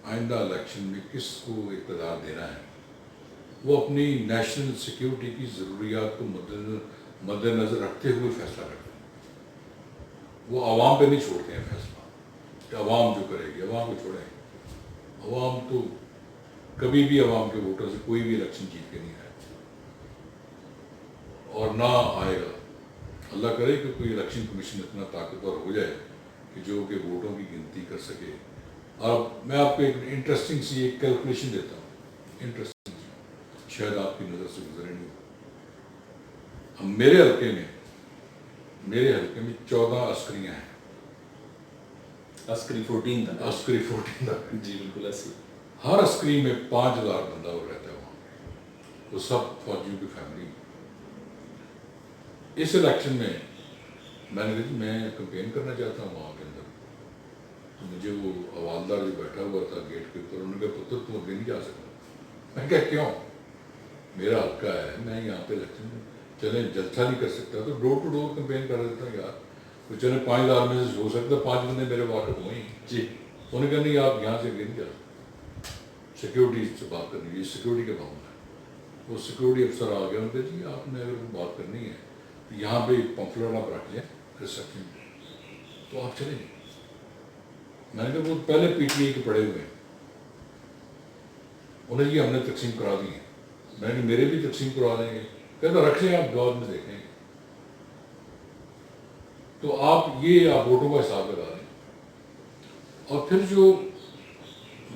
آئندہ الیکشن میں کس کو اقتدار دینا ہے، وہ اپنی نیشنل سیکیورٹی کی ضروریات کو مد نظر رکھتے ہوئے فیصلہ کرتے ہیں. وہ عوام پہ نہیں چھوڑتے ہیں فیصلہ کہ عوام جو کرے گی، عوام کو چھوڑیں. عوام تو کبھی بھی عوام کے ووٹر سے کوئی بھی الیکشن جیت کے نہیں آئے اور نہ آئے گا. اللہ کرے کہ کوئی الیکشن کمیشن اتنا طاقتور ہو جائے کہ جو کہ ووٹوں کی گنتی کر سکے. اور میں آپ کو ایک انٹرسٹنگ سی ایک کیلکولیشن دیتا ہوں، انٹرسٹنگ سی، شاید آپ کی نظر سے گزرے نہیں. میرے حلقے میں 14 عسکریاں ہیں. عسکری 14 تھا. عسکری 14 تک. جی بالکل ایسی. ہر عسکری میں 5,000 بندہ وہ رہتا ہے وہاں، وہ سب فوجیوں کی فیملی. اس الیکشن میں میں نے کہا میں کمپین کرنا چاہتا ہوں وہاں کے اندر. تو مجھے وہ حوالدار جو بیٹھا ہوا تھا گیٹ کے اوپر، انہوں نے کہا پتر تم اگے نہیں جا سکتا. میں کہا کیوں؟ میرا حلقہ ہے، میں یہاں پہ الیکشن میں چلیں جلسہ نہیں کر سکتا تو ڈور ٹو ڈور کمپین کر دیتا ہوں یار. تو چلیں 5,000 میں سے ہو سکتا 5 بندے میرے واقف ہوئے ہیں. جی انہوں نے کہا نہیں آپ یہاں سے اگے نہیں جا سکتے، سیکیورٹی سے بات کرنی، یہ سیکیورٹی کا معاملہ ہے. وہ سیکیورٹی افسر آ گیا، انہوں نے کہا جی آپ نے اگر بات کرنی ہے یہاں پہ پمفلٹ آپ رکھ لیں ریسپشن تو آپ چلیں. میں نے کہا وہ پہلے پی ٹی آئی کے پڑے ہوئے ہیں، انہوں نے جی ہم نے تقسیم کرا دی ہیں. میں نے میرے بھی تقسیم کروا دیں گے. کہتا رکھ لیں آپ بعد میں دیکھیں. تو تو آپ ووٹوں کا حساب لگا لیں، اور پھر جو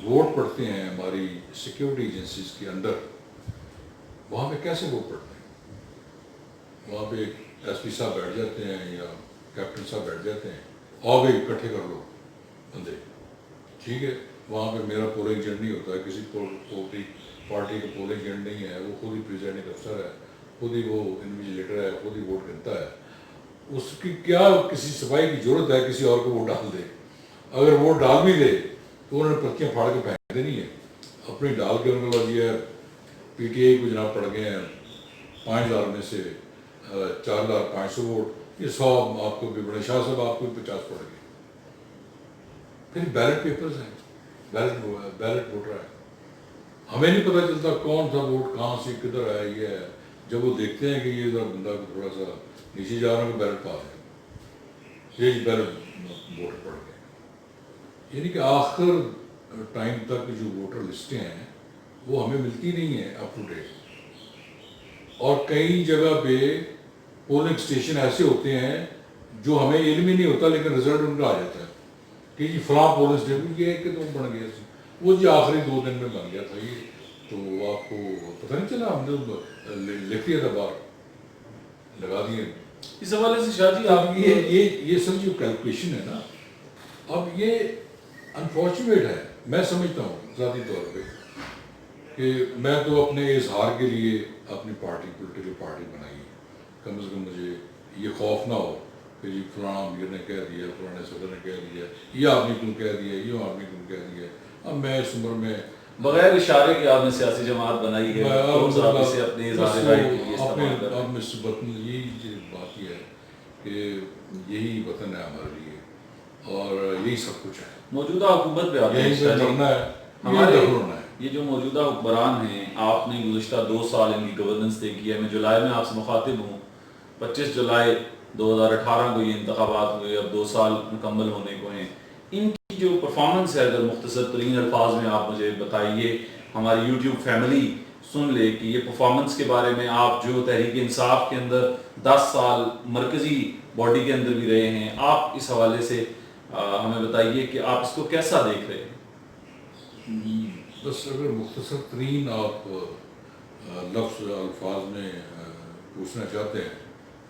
ووٹ پڑتے ہیں ہماری سیکیورٹی ایجنسیز کے اندر، وہاں پہ کیسے ووٹ پڑتے ہیں؟ وہاں پہ ایس پی صاحب بیٹھ جاتے ہیں یا کیپٹن صاحب بیٹھ جاتے ہیں، آؤ بھائی اکٹھے کر لو بندے، ٹھیک ہے، وہاں پہ میرا پولنگ ایجنٹ نہیں ہوتا ہے، کسی پارٹی کا پولنگ ایجنٹ نہیں ہے، وہ خود ہی پریزائڈنگ افسر ہے، خود ہی وہ انویجیلیٹر ہے، خود ہی ووٹ گنتا ہے. اس کی کیا کسی سپاہی کی ضرورت ہے کسی اور کو ووٹ ڈال دے؟ اگر ووٹ ڈال بھی دے تو انہوں نے پرچیاں پھاڑ کے پھینک دینی ہے، اپنی ڈال کے ان کو یہ پی ٹی آئی کو جناب پڑ گئے ہیں 5,000 میں سے 4,500 ووٹ، یہ 100 آپ کو بھی بڑے شاہ صاحب آپ کو 50 پڑ گئے. پھر بیلٹ پیپرز ہیں، بیلٹ ووٹر ہے، ہمیں نہیں پتہ چلتا کون سا ووٹ کہاں سے کدھر ہے. یہ ہے جب وہ دیکھتے ہیں کہ یہ بندہ تھوڑا سا نیچے جا رہا ہے، بیلٹ پا ہے، یہ بیلٹ ووٹر پڑ گئے. یعنی کہ آخر ٹائم تک جو ووٹر لسٹیں ہیں وہ ہمیں ملتی نہیں ہیں اپ ٹو ڈیٹ، اور کئی جگہ پہ پولنگ اسٹیشن ایسے ہوتے ہیں جو ہمیں علم ہی نہیں ہوتا، لیکن رزلٹ ان کا آ جاتا ہے کہ جی فلاں پولنگ اسٹیشن یہ کہ تم بن گیا، وہ جی آخری 2 دن میں بن گیا تھا. یہ تو آپ کو پتہ نہیں چلا، ہم نے لکھ دیا تھا باہر لگا دیے. اس حوالے سے شاہ جی آپ یہ سب جو کیلکولیشن ہے نا، اب یہ انفارچونیٹ ہے، میں سمجھتا ہوں ذاتی طور پہ کہ میں تو اپنے اظہار کے لیے اپنی پارٹی پولیٹیکل پارٹی بنائی ہے. کم از کم مجھے یہ خوف نہ ہو کہ جی فلاں امیر نے کہہ دیا، فلاں صدر نے کہہ دیا، یہ آپ نے کیوں کہہ دیا، یہ آپ نے کیوں کہہ دیا. اب میں اس عمر میں بغیر اشارے کے آپ نے سیاسی جماعت بنائی ہے، اپنے اظہار رائے کے لیے استعمال کر رہے ہیں. اب اس وطن یہی بات یہ ہے کہ یہی وطن ہے ہمارے لیے اور یہی سب کچھ ہے. موجودہ حکومت پہ آتے ہیں ہمارے یہ جو موجودہ حکمران ہیں، آپ نے گزشتہ 2 سال ان کی گورننس طے کی ہے. میں جولائی میں آپ سے مخاطب ہوں، 25 جولائی 2018 کو یہ انتخابات ہوئے، اب 2 سال مکمل ہونے کو ہیں. ان کی جو پرفارمنس ہے، اگر مختصر ترین الفاظ میں آپ مجھے بتائیے، ہماری یوٹیوب فیملی سن لے کہ یہ پرفارمنس کے بارے میں آپ جو تحریک انصاف کے اندر 10 سال مرکزی باڈی کے اندر بھی رہے ہیں، آپ اس حوالے سے ہمیں بتائیے کہ آپ اس کو کیسا دیکھ رہے ہیں. بس اگر مختصر ترین آپ لفظ الفاظ میں پوچھنا چاہتے ہیں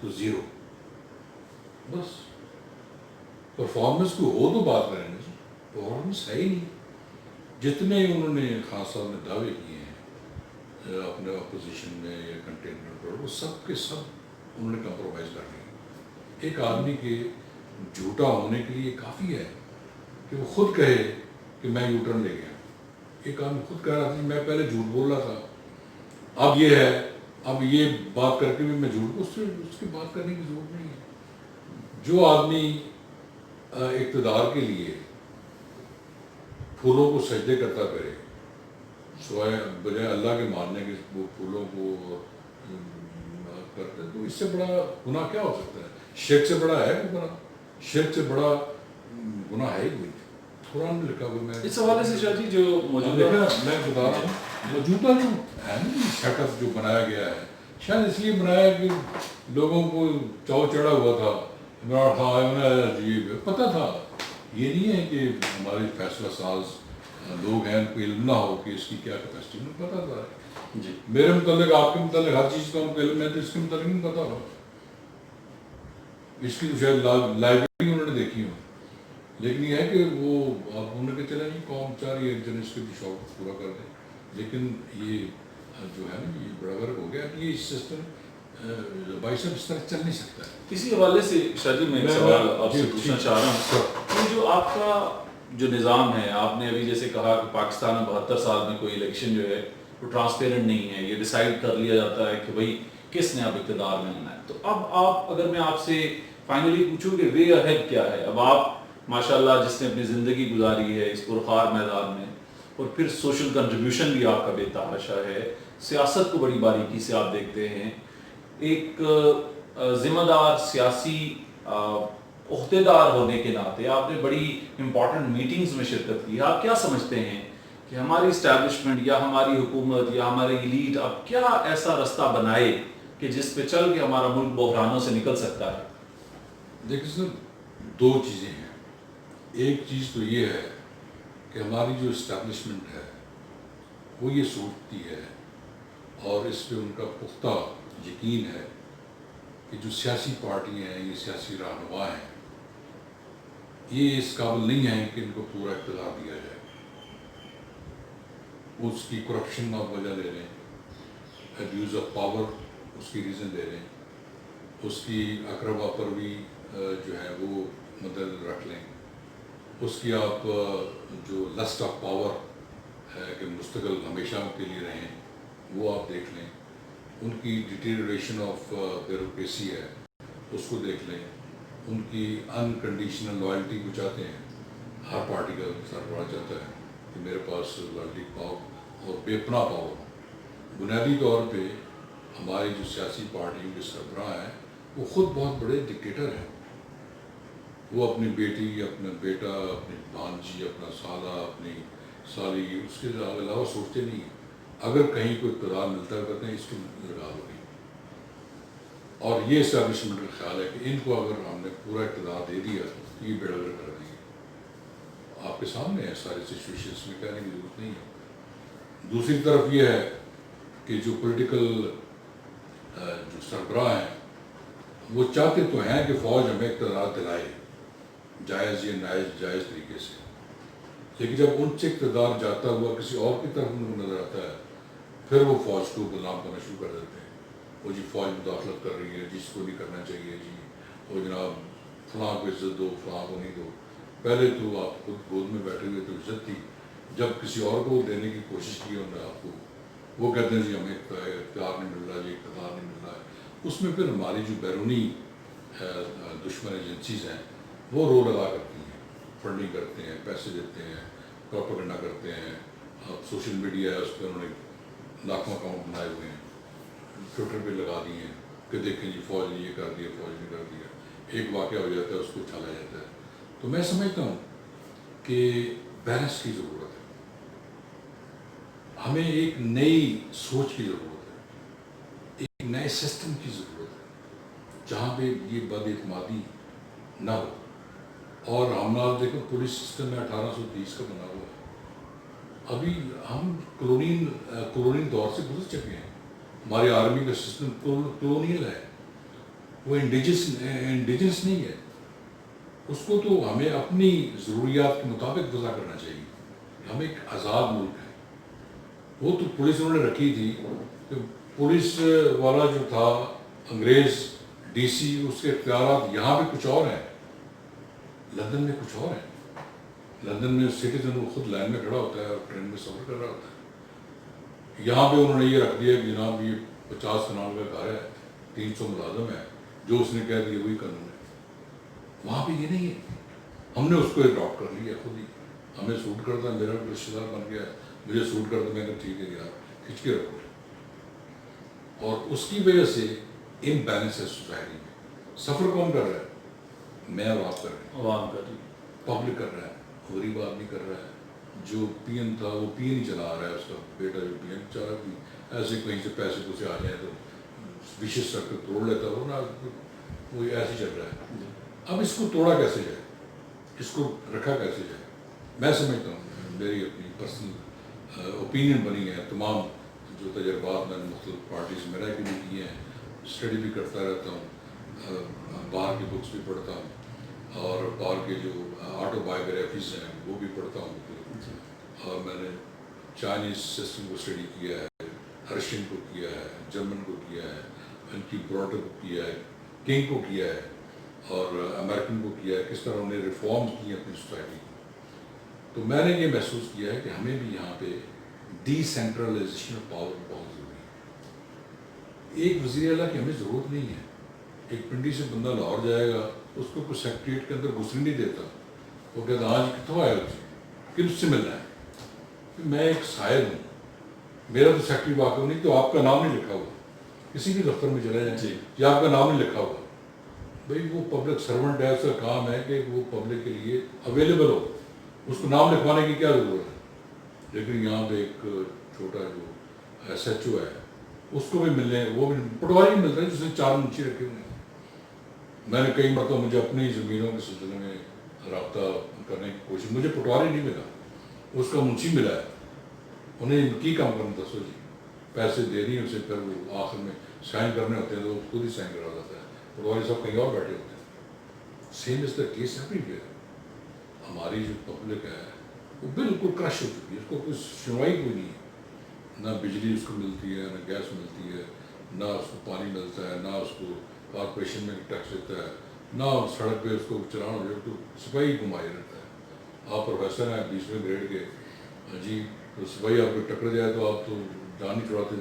تو 0. بس پرفارمنس کو ہو تو بات کریں گے، پرفارمنس ہے ہی نہیں. جتنے انہوں نے خان صاحب نے دعوے کیے ہیں اپنے اپوزیشن میں یا کنٹینمنٹ پر، وہ سب کے سب انہوں نے کمپرومائز کر لی. ایک آدمی کے جھوٹا ہونے کے لیے کافی ہے کہ وہ خود کہے کہ میں یو ٹرن لے گیا. ایک آدمی خود کہہ رہا تھا میں پہلے جھوٹ بول رہا تھا، اب یہ ہے، اب یہ بات کر کے بھی میں جھوٹ، اس کی بات کرنے کی ضرورت نہیں ہے. جو آدمی اقتدار کے لیے پھولوں کو سجدے کرتا کرے سوائے بجائے اللہ کے ماننے کے، وہ پھولوں کو کرتے، تو اس سے بڑا گناہ کیا ہو سکتا ہے؟ شرک سے بڑا ہے کوئی گناہ؟ شرک سے بڑا گناہ ہے ہی کوئی. قرآن میں لکھا ہوا. میں اس حوالے سے شاہ جی جو موجودہ میں بتا رہا ہوں، موجودہ جو ہے نا سیٹ اپ جو بنایا گیا ہے، شاید اس لیے بنایا کہ لوگوں کو چاؤ چڑھا ہوا تھا، عمران خان جی پتہ تھا. یہ نہیں ہے کہ ہمارے فیصلہ ساز لوگ ہیں، ان کو علم نہ ہو کہ اس کی کیا کیپیسٹی، انہیں پتہ تھا. جی میرے متعلق، آپ کے متعلق ہر چیز کا ان کو علم ہے، تو اس کے متعلق نہیں پتہ ہو. اس کی تو شاید لائبریری انہوں نے دیکھی ہو، لیکن یہ ہے کہ وہ آپ انہوں نے کہ چلیں جی قوم چاہ رہی ہے ایک جن اس کے بھی شوق پورا کر دیں. لیکن یہ جو ہے نا یہ بڑا فرق ہو گیا کہ یہ سسٹم بھائی صاحب اس طرح چل نہیں سکتا ہے. اسی حوالے سے شاہ جی میں ایک سوال آپ سے پوچھنا چاہ رہا ہوں، یہ جو آپ کا جو نظام ہے، آپ نے ابھی جیسے کہا کہ پاکستان میں 72 سال میں کوئی الیکشن جو ہے وہ ٹرانسپیرنٹ نہیں ہے، یہ ڈیسائیڈ کر لیا جاتا ہے کہ بھائی کس نے اب اقتدار میں آنا ہے. تو اب آپ اگر میں آپ سے فائنلی پوچھوں کہ وے اہیڈ کیا ہے؟ اب آپ ماشاءاللہ جس نے اپنی زندگی گزاری ہے اس پرخار میدان میں، اور پھر سوشل کنٹریبیوشن بھی آپ کا بے تحاشا ہے، سیاست کو بڑی باریکی سے آپ دیکھتے ہیں، ایک ذمہ دار سیاسی عہدیدار ہونے کے ناطے آپ نے بڑی امپورٹنٹ میٹنگز میں شرکت کی. آپ کیا سمجھتے ہیں کہ ہماری اسٹیبلشمنٹ یا ہماری حکومت یا ہماری ایلیٹ اب کیا ایسا رستہ بنائے کہ جس پہ چل کے ہمارا ملک بحرانوں سے نکل سکتا ہے؟ دیکھیں سر، دو چیزیں ہیں. ایک چیز تو یہ ہے کہ ہماری جو اسٹیبلشمنٹ ہے وہ یہ سوچتی ہے اور اس پہ ان کا پختہ یقین ہے کہ جو سیاسی پارٹیاں ہیں، یہ سیاسی رہنما ہیں، یہ اس قابل نہیں ہیں کہ ان کو پورا اقتدار دیا جائے. اس کی کرپشن آپ وجہ لے لیں، ابیوز آف پاور اس کی ریزن لے لیں، اس کی اقربا پر بھی جو ہے وہ مدد رکھ لیں، اس کی آپ جو لسٹ آف پاور ہے کہ مستقل ہمیشہ کے لیے رہیں وہ آپ دیکھ لیں، ان کی ڈیٹیریشن آف بیوروکریسی ہے اس کو دیکھ لیں، ان کی انکنڈیشنل لائلٹی کو چاہتے ہیں. ہر پارٹی کا سربراہ چاہتا ہے کہ میرے پاس لائلٹی پاؤ اور بے پناہ پاؤ. بنیادی طور پہ ہماری جو سیاسی پارٹیوں کے سربراہ ہیں وہ خود بہت بڑے ڈکٹیٹر ہیں. وہ اپنی بیٹی، اپنا بیٹا، اپنی بھانجی، اپنا سالہ، اپنی سالی، اس کے علاوہ سوچتے نہیں ہیں. اگر کہیں کوئی اقتدار ملتا ہے کہتے ہیں اس کو لگا دو گی. اور یہ اسٹیبلشمنٹ کا خیال ہے کہ ان کو اگر ہم نے پورا اقتدار دے دیا تو یہ بیڑا گرک کر دیں گے. آپ کے سامنے ہے سارے سچویشنس میں، کہنے کی ضرورت نہیں ہے. دوسری طرف یہ ہے کہ جو پولیٹیکل جو سربراہ ہیں وہ چاہتے تو ہیں کہ فوج ہمیں اقتدار دلائے، جائز یا ناجائز جائز طریقے سے، لیکن جب ان سے اقتدار جاتا ہوا کسی اور کی طرف ان کو نظر آتا ہے پھر وہ فوج کو بدنام کرنا شروع کر دیتے ہیں. وہ جی فوج مداخلت کر رہی ہے، جس کو نہیں کرنا چاہیے، جی وہ جناب فلاں کو عزت دو، فلاں کو نہیں دو. پہلے تو آپ خود گود میں بیٹھے ہوئے تو عزت تھی، جب کسی اور کو دینے کی کوشش کی انہوں نے آپ کو، وہ کہتے ہیں جی ہمیں اختیار نہیں مل رہا، جی اقتدار نہیں مل رہا ہے. اس میں پھر ہماری جو بیرونی دشمن ایجنسیز ہیں وہ رول ادا کرتی ہیں، فنڈنگ کرتے ہیں، پیسے دیتے ہیں، پروپیگنڈا کرتے ہیں. اب سوشل میڈیا ہے اس پہ انہوں نے لاکھوں اکاؤنٹ بنائے ہوئے ہیں، ٹویٹر پہ لگا دیے ہیں کہ دیکھیں جی فوج نے یہ کر دیا، فوج نے کر دیا. ایک واقعہ ہو جاتا ہے اس کو اچھالا جاتا ہے. تو میں سمجھتا ہوں کہ بیلنس کی ضرورت ہے، ہمیں ایک نئی سوچ کی ضرورت ہے، ایک نئے سسٹم کی ضرورت ہے جہاں پہ یہ بد اعتمادی نہ ہو. اور ہم دیکھو پولیس سسٹم میں 1830 کا بنا ہوا ہے. ابھی ہم کلونیل دور سے گزر چکے ہیں. ہماری آرمی کا سسٹم کلونیل ہے، وہ انڈیجنس نہیں ہے. اس کو تو ہمیں اپنی ضروریات کے مطابق وضع کرنا چاہیے. ہم ایک آزاد ملک ہے. وہ تو پولیس انہوں نے رکھی تھی کہ پولیس والا جو تھا انگریز ڈی سی، اس کے اختیارات یہاں پہ کچھ اور ہیں، لندن میں کچھ اور ہیں. لندن میں سٹیزن وہ خود لائن میں کھڑا ہوتا ہے اور ٹرین میں سفر کر رہا ہوتا ہے. یہاں پہ انہوں نے یہ رکھ دیا کہ جناب یہ 50 کنال کا گھر ہے، 300 ملازم ہے، جو اس نے کہہ دیا وہی قانون ہے. وہاں پہ یہ نہیں ہے. ہم نے اس کو اڈاپٹ کر لیا خود ہی. ہمیں سوٹ کرتا ہے، میرا رشتے دار بن گیا، مجھے سوٹ کرتا، میں نے ٹھیک ہے یار کھینچ کے رکھو. اور اس کی وجہ سے امبیلنس ہے سوسائٹی میں. سفر کون کر رہا ہے؟ میں اور آپ کر رہے ہیں، عوام کر رہی. پبلک کر رہا ہے، غریب آدمی کر رہا ہے. جو پی ایم تھا وہ پی ایم ہی چلا رہا ہے، اس کا بیٹا جو پی ایم چلا بھی ایسے کہیں سے پیسے کو سے آ جائیں تو وشیش سرکل توڑ لیتا ہے، ورنہ وہ ایسے ہی چل رہا ہے. اب اس کو توڑا کیسے جائے، اس کو رکھا کیسے جائے؟ میں سمجھتا ہوں، میری اپنی پرسنل اوپینین بنی ہے. تمام جو تجربات میں نے مختلف پارٹیز میں رہ کے بھی کیے ہیں، اسٹڈی بھی کرتا رہتا ہوں، باہر کی بکس بھی پڑھتا ہوں، اور باہر کے جو آٹو بایوگرافیز ہیں وہ بھی پڑھتا ہوں. اور میں نے چائنیز سسٹم کو اسٹڈی کیا ہے، رشین کو کیا ہے، جرمن کو کیا ہے، ان کی براڈر کو کیا ہے، کنگ کو کیا ہے، اور امریکن کو کیا ہے، کس طرح انہوں نے ریفارم کی اپنی سوسائٹی. تو میں نے یہ محسوس کیا ہے کہ ہمیں بھی یہاں پہ ڈی سینٹرلائزیشن آف پاور بہت ضروری ہے. ایک وزیر اعلیٰ کی ہمیں ضرورت نہیں ہے. ایک پنڈی سے بندہ لاہور جائے گا، اس کو کوئی سیکریٹریٹ کے اندر گھسنے نہیں دیتا. وہ کہتا ہاں جی کتوں آیا اسے، کن اس سے ملنا ہے. میں ایک صاحب ہوں، میرا تو سیکٹری واقع نہیں، تو آپ کا نام نہیں لکھا ہوا. کسی بھی دفتر میں چلے جائیں یا آپ کا نام نہیں لکھا ہوا، بھائی وہ پبلک سرونٹ ہے، اس کا کام ہے کہ وہ پبلک کے لیے اویلیبل ہو. اس کو نام لکھوانے کی کیا ضرورت ہے؟ لیکن یہاں پہ ایک چھوٹا جو ایس ایچ او ہے، اس کو بھی ملنے، وہ بھی پٹواری بھی ملتا ہے جس نے 4 منشی رکھے ہوئے ہیں. میں نے کئی مرتبہ مجھے اپنی زمینوں کے سلسلے میں رابطہ کرنے کی کوشش, مجھے پٹواری نہیں ملا, اس کا منشی ملا ہے, انہیں کی کام کرنا دسو جی, پیسے دے رہی ہیں اسے, پھر وہ آخر میں سائن کرنے ہوتے ہیں تو وہ خود ہی سائن کرا دیتا ہے, پٹواری صاحب کہیں اور بیٹھے ہوتے ہیں. Same is the case every where. ہماری جو پبلک ہے وہ بالکل کرش ہو چکی ہے, اس کو کوئی سنوائی کوئی نہیں ہے, نہ بجلی اس کو ملتی ہے, نہ گیس ملتی ہے, نہ اس کو پانی ملتا ہے, نہ اس کو کارپوریشن میں ٹیکس دیتا ہے, نہ سڑک پہ اس کو چلانا ہو جائے تو سپاہی گھمایا رہتا ہے. آپ پروفیسر ہیں 20ویں گریڈ کے, جی تو سپاہی آپ کو ٹکر جائے تو آپ تو جان نہیں چھڑاتے,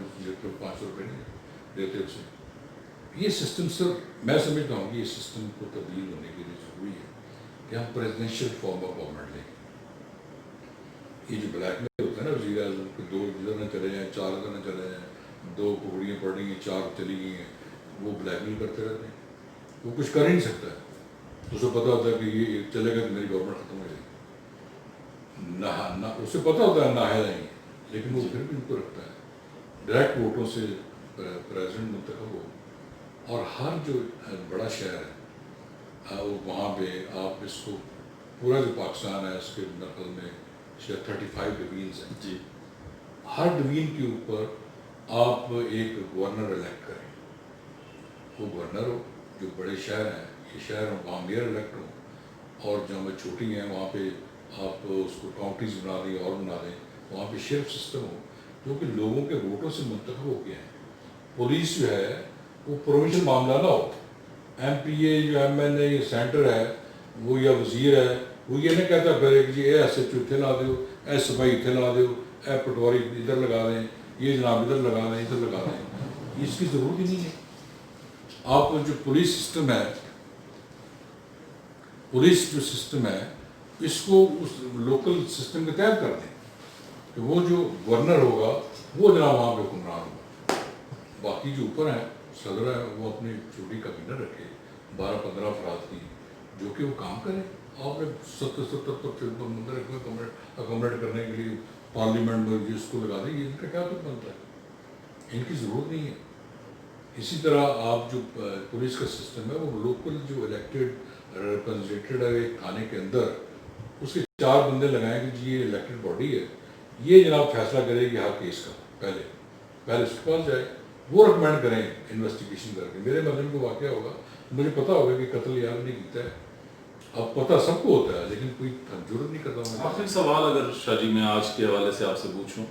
500 روپئے نہیں دیتے اسے. یہ سسٹم سر میں سمجھتا ہوں کہ یہ سسٹم کو تبدیل ہونے کے لیے ضروری ہے کہ ہم پریزیڈینشیل فارم آف گورنمنٹ لیں. یہ جو بلیک میل ہوتا ہے نا وزیر اعظم کے 2 ادھر نہ چلے جائیں, 4 ادھر نہ چلے جائیں, 2 پگڑیاں پڑ رہی ہیں, 4 چلی گئی ہیں, وہ بلیک میل کرتے رہتے ہیں. وہ کچھ کر ہی نہیں سکتا ہے, اسے پتہ ہوتا ہے کہ یہ چلے گا تو میری گورنمنٹ ختم ہو جائے گی. نہ اسے پتہ ہوتا ہے نہ ہے نہیں, لیکن وہ پھر بھی ان کو رکھتا ہے. ڈائریکٹ ووٹوں سے پریزیڈنٹ منتخب ہو, اور ہر جو بڑا شہر ہے وہاں پہ آپ اس کو پورا جو پاکستان ہے اس کے نقل میں 35 ڈویژنز ہیں جی, ہر ڈویژن کے اوپر آپ ایک گورنر الیکٹ کریں. وہ گورنر ہو, جو بڑے شہر ہیں یہ شہر ہوں وہاں میئر الیکٹ ہوں, اور جہاں میں چھوٹی ہیں وہاں پہ آپ اس کو کاؤنٹیز بنا دیں اور بنا دیں, وہاں پہ شیرف سسٹم ہو جو کہ لوگوں کے ووٹوں سے منتخب ہو گئے ہیں. پولیس جو ہے وہ پروونشل معاملہ نہ ہو, ایم پی اے جو ایم این اے سینٹر ہے وہ یا وزیر ہے وہ یہ نہیں کہتا پھر کہ جی اے ایس ایچ او اتنے لا دو, اے سپاہی اتنے لا دو, اے پٹواری ادھر لگا دیں, یہ جناب ادھر لگا دیں, ادھر لگا دیں. اس کی ضرورت ہی نہیں ہے. آپ جو پولیس سسٹم ہے, پولیس جو سسٹم ہے اس کو اس لوکل سسٹم کے تحت کر دیں کہ وہ جو گورنر ہوگا وہ جناب وہاں پہ حکمران ہوگا. باقی جو اوپر ہیں صدر ہے وہ اپنی چھوٹی کابینہ رکھے 12-15 افراد کی جو کہ وہ کام کریں. آپ نے 70 مندر اکوموڈیٹ کرنے کے لیے پارلیمنٹ میں جس کو لگا دیں, یہ ان کا کیا کچھ بنتا ہے, ان کی ضرورت نہیں ہے. اسی طرح آپ جو پولیس کا سسٹم ہے وہ لوکل جو الیکٹڈ ریپرزنٹیٹیو ہے ایک تھانے کے اندر اس کے 4 بندے لگائیں کہ جی یہ الیکٹڈ باڈی ہے, یہ جناب فیصلہ کرے گی ہر کیس کا, پہلے اس کے پاس جائے, وہ ریکمینڈ کریں انویسٹیگیشن کر کے. میرے مدد کو واقعہ ہوگا, مجھے پتہ ہوگا کہ قتل یار نے کیتا ہے, اب پتہ سب کو ہوتا ہے لیکن کوئی جرت نہیں کرتا. آخری سوال اگر شاہ جی میں آج کے حوالے سے آپ سے پوچھوں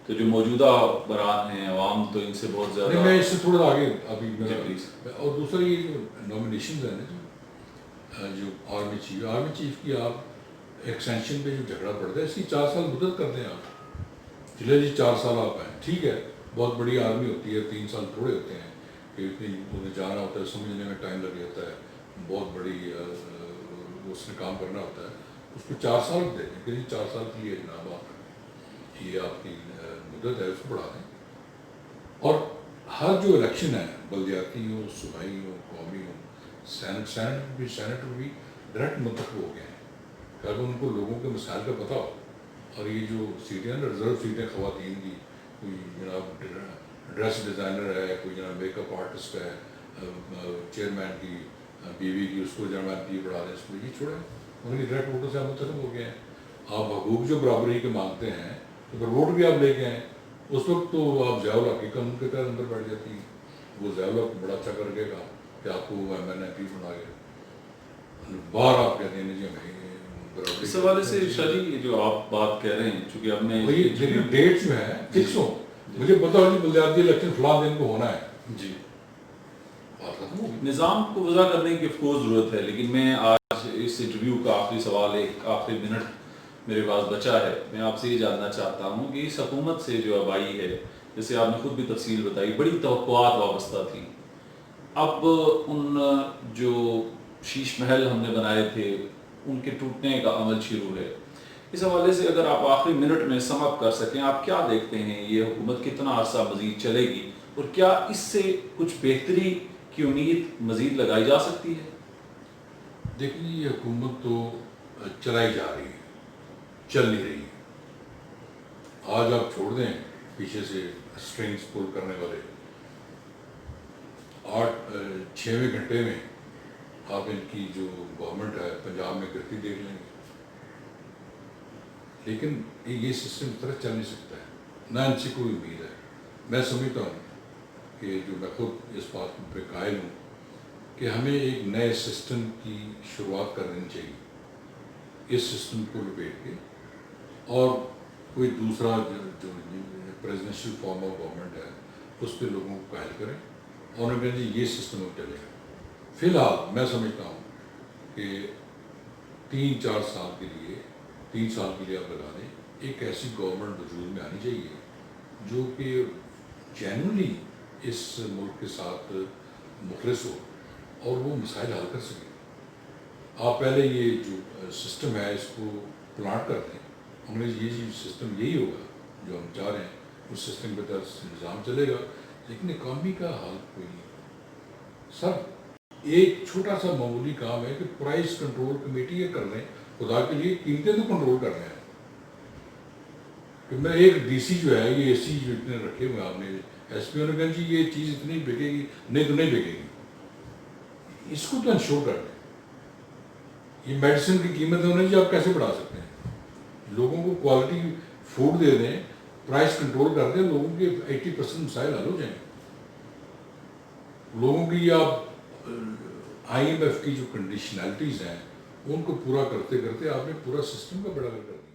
تو جو موجودہ بران ہیں عوام تو ان سے بہت زیادہ, میں اس سے تھوڑا آگے ابھی پلیز. اور دوسرا یہ جو نامینیشنز ہیں نا جو آرمی چیف کی آپ ایکسٹینشن پہ جو جھگڑا پڑتا ہے اس کی 4 سال مدت کر دیں آپ. چلے جی 4 سال آپ ہیں, ٹھیک ہے, بہت بڑی آرمی ہوتی ہے, 3 سال تھوڑے ہوتے ہیں کہ اتنی انہیں جانا ہوتا ہے, سمجھنے میں ٹائم لگ جاتا ہے, بہت بڑی اس نے کام کرنا ہوتا ہے. اس کو 4 سال دے دیں کہ 4 سال کے لیے جناب آپ یہ آپ کی مدت ہے اس کو بڑھا دیں. اور ہر جو الیکشن ہے بلدیاتی ہو, صوبائی ہو, قومی ہو, سینٹ بھی ڈائریکٹ منتخب ہو گئے ہیں اگر ان کو لوگوں کے مسائل کا پتہ ہو. اور یہ جو سیٹیں نا ریزرو سیٹیں خواتین کی, کوئی جناب ڈریس ڈیزائنر ہے, کوئی جناب میک اپ آرٹسٹ ہے, چیئرمین کی بیوی کی اس کو جناب پی بڑھا دیں, اس کو یہ چھوڑیں, ان کی ڈائریکٹ ووٹوں سے آپ منتخب ہو گئے ہیں. آپ حقوق جو برابری کے مانگتے ہیں تو پھر ووٹ بھی آپ لے کے ہیں, اس وقت تو آپ ضیاء الحق کی قانون کے تحت اندر بیٹھ جاتی ہیں. وہ ضیاء الحق بڑا اچھا کر کے گا کہ آپ کو وہ ایم این اے پی بنا گیا, باہر آپ کہتے ہیں جی ہمیں. اس حوالے سے شاہ جی جو آپ بات کہہ رہے ہیں چونکہ اب میں ڈیٹ جو ہے فکس ہو, مجھے پتا ہو جی بلدیاتی الیکشن فلاں دن کو ہونا ہے, جی بات ختم ہو گئی. نظام کو وضع کرنے کی افکوس ضرورت ہے, لیکن میں آج اس انٹرویو کا آخری سوال, ایک آخری منٹ میرے پاس بچا ہے, میں آپ سے یہ جاننا چاہتا ہوں کہ اس حکومت سے جو اب آئی ہے, جیسے آپ نے خود بھی تفصیل بتائی, بڑی توقعات وابستہ تھی. اب ان جو شیش محل ہم نے بنائے تھے ان کے ٹوٹنے کا عمل شروع ہے. اس حوالے سے اگر آپ آخری منٹ میں سم اپ کر سکیں, آپ کیا دیکھتے ہیں یہ حکومت کتنا عرصہ مزید چلے گی, اور کیا اس سے کچھ بہتری کی امید مزید لگائی جا سکتی ہے؟ دیکھیں یہ حکومت تو چلائی جا رہی ہے, چل نہیں رہی ہے. آج آپ چھوڑ دیں پیچھے سے اسٹرنگس پول کرنے والے, 6ویں گھنٹے میں آپ ان کی جو گورنمنٹ ہے پنجاب میں کرتی دیکھ لیں گے، لیکن یہ سسٹم اس طرح چل نہیں سکتا ہے، نہ ان سے کوئی امید ہے۔ میں سمجھتا ہوں کہ جو میں خود اس بات پہ قائل ہوں کہ ہمیں ایک نئے سسٹم کی شروعات کر دینی چاہیے، اس سسٹم کو لپیٹ کے، اور کوئی دوسرا جو پریزیڈنشیل فارم آف گورنمنٹ ہے اس پہ لوگوں کو قائل کریں، اور انہوں نے کہا جی یہ سسٹم اب چلے گا۔ فی الحال میں سمجھتا ہوں کہ 3-4 سال کے لیے، 3 سال کے لیے آپ لگا دیں، ایک ایسی گورنمنٹ وجود میں آنی چاہیے جو کہ جینولی اس ملک کے ساتھ مخلص ہو اور وہ مسائل حل کر سکے۔ آپ پہلے یہ جو سسٹم ہے اس کو پلانٹ کر دیں، ہم نے یہ سسٹم یہی ہوگا جو ہم چاہ رہے ہیں، اس سسٹم کے تحت نظام چلے گا، لیکن اکانومی کا حال کوئی نہیں۔ سب ایک چھوٹا سا معمولی کام ہے کہ پرائز کنٹرول کمیٹی یہ کر رہے ہیں، خدا کے لیے قیمتیں تو کنٹرول کر رہے ہیں۔ کہ میں ایک ڈی سی جو ہے، یہ اے سی جو اتنے رکھے ہوئے آپ نے، ایس پی او نے کہا جی یہ چیز اتنی بکے گی، نہیں تو نہیں بکے گی، اس کو تو انشور کر دیں۔ یہ میڈیسن کی قیمت ہونے جی آپ کیسے بڑھا سکتے ہیں؟ لوگوں کو کوالٹی فوڈ دے دیں، پرائز کنٹرول کر دیں، لوگوں کے 80% مسائل حل ہو جائیں گے۔ لوگوں کی آپ آئی ایم ایف کی جو کنڈیشنلٹیز ہیں ان کو پورا کرتے کرتے آپ نے پورا سسٹم کا بڑا کر دیا۔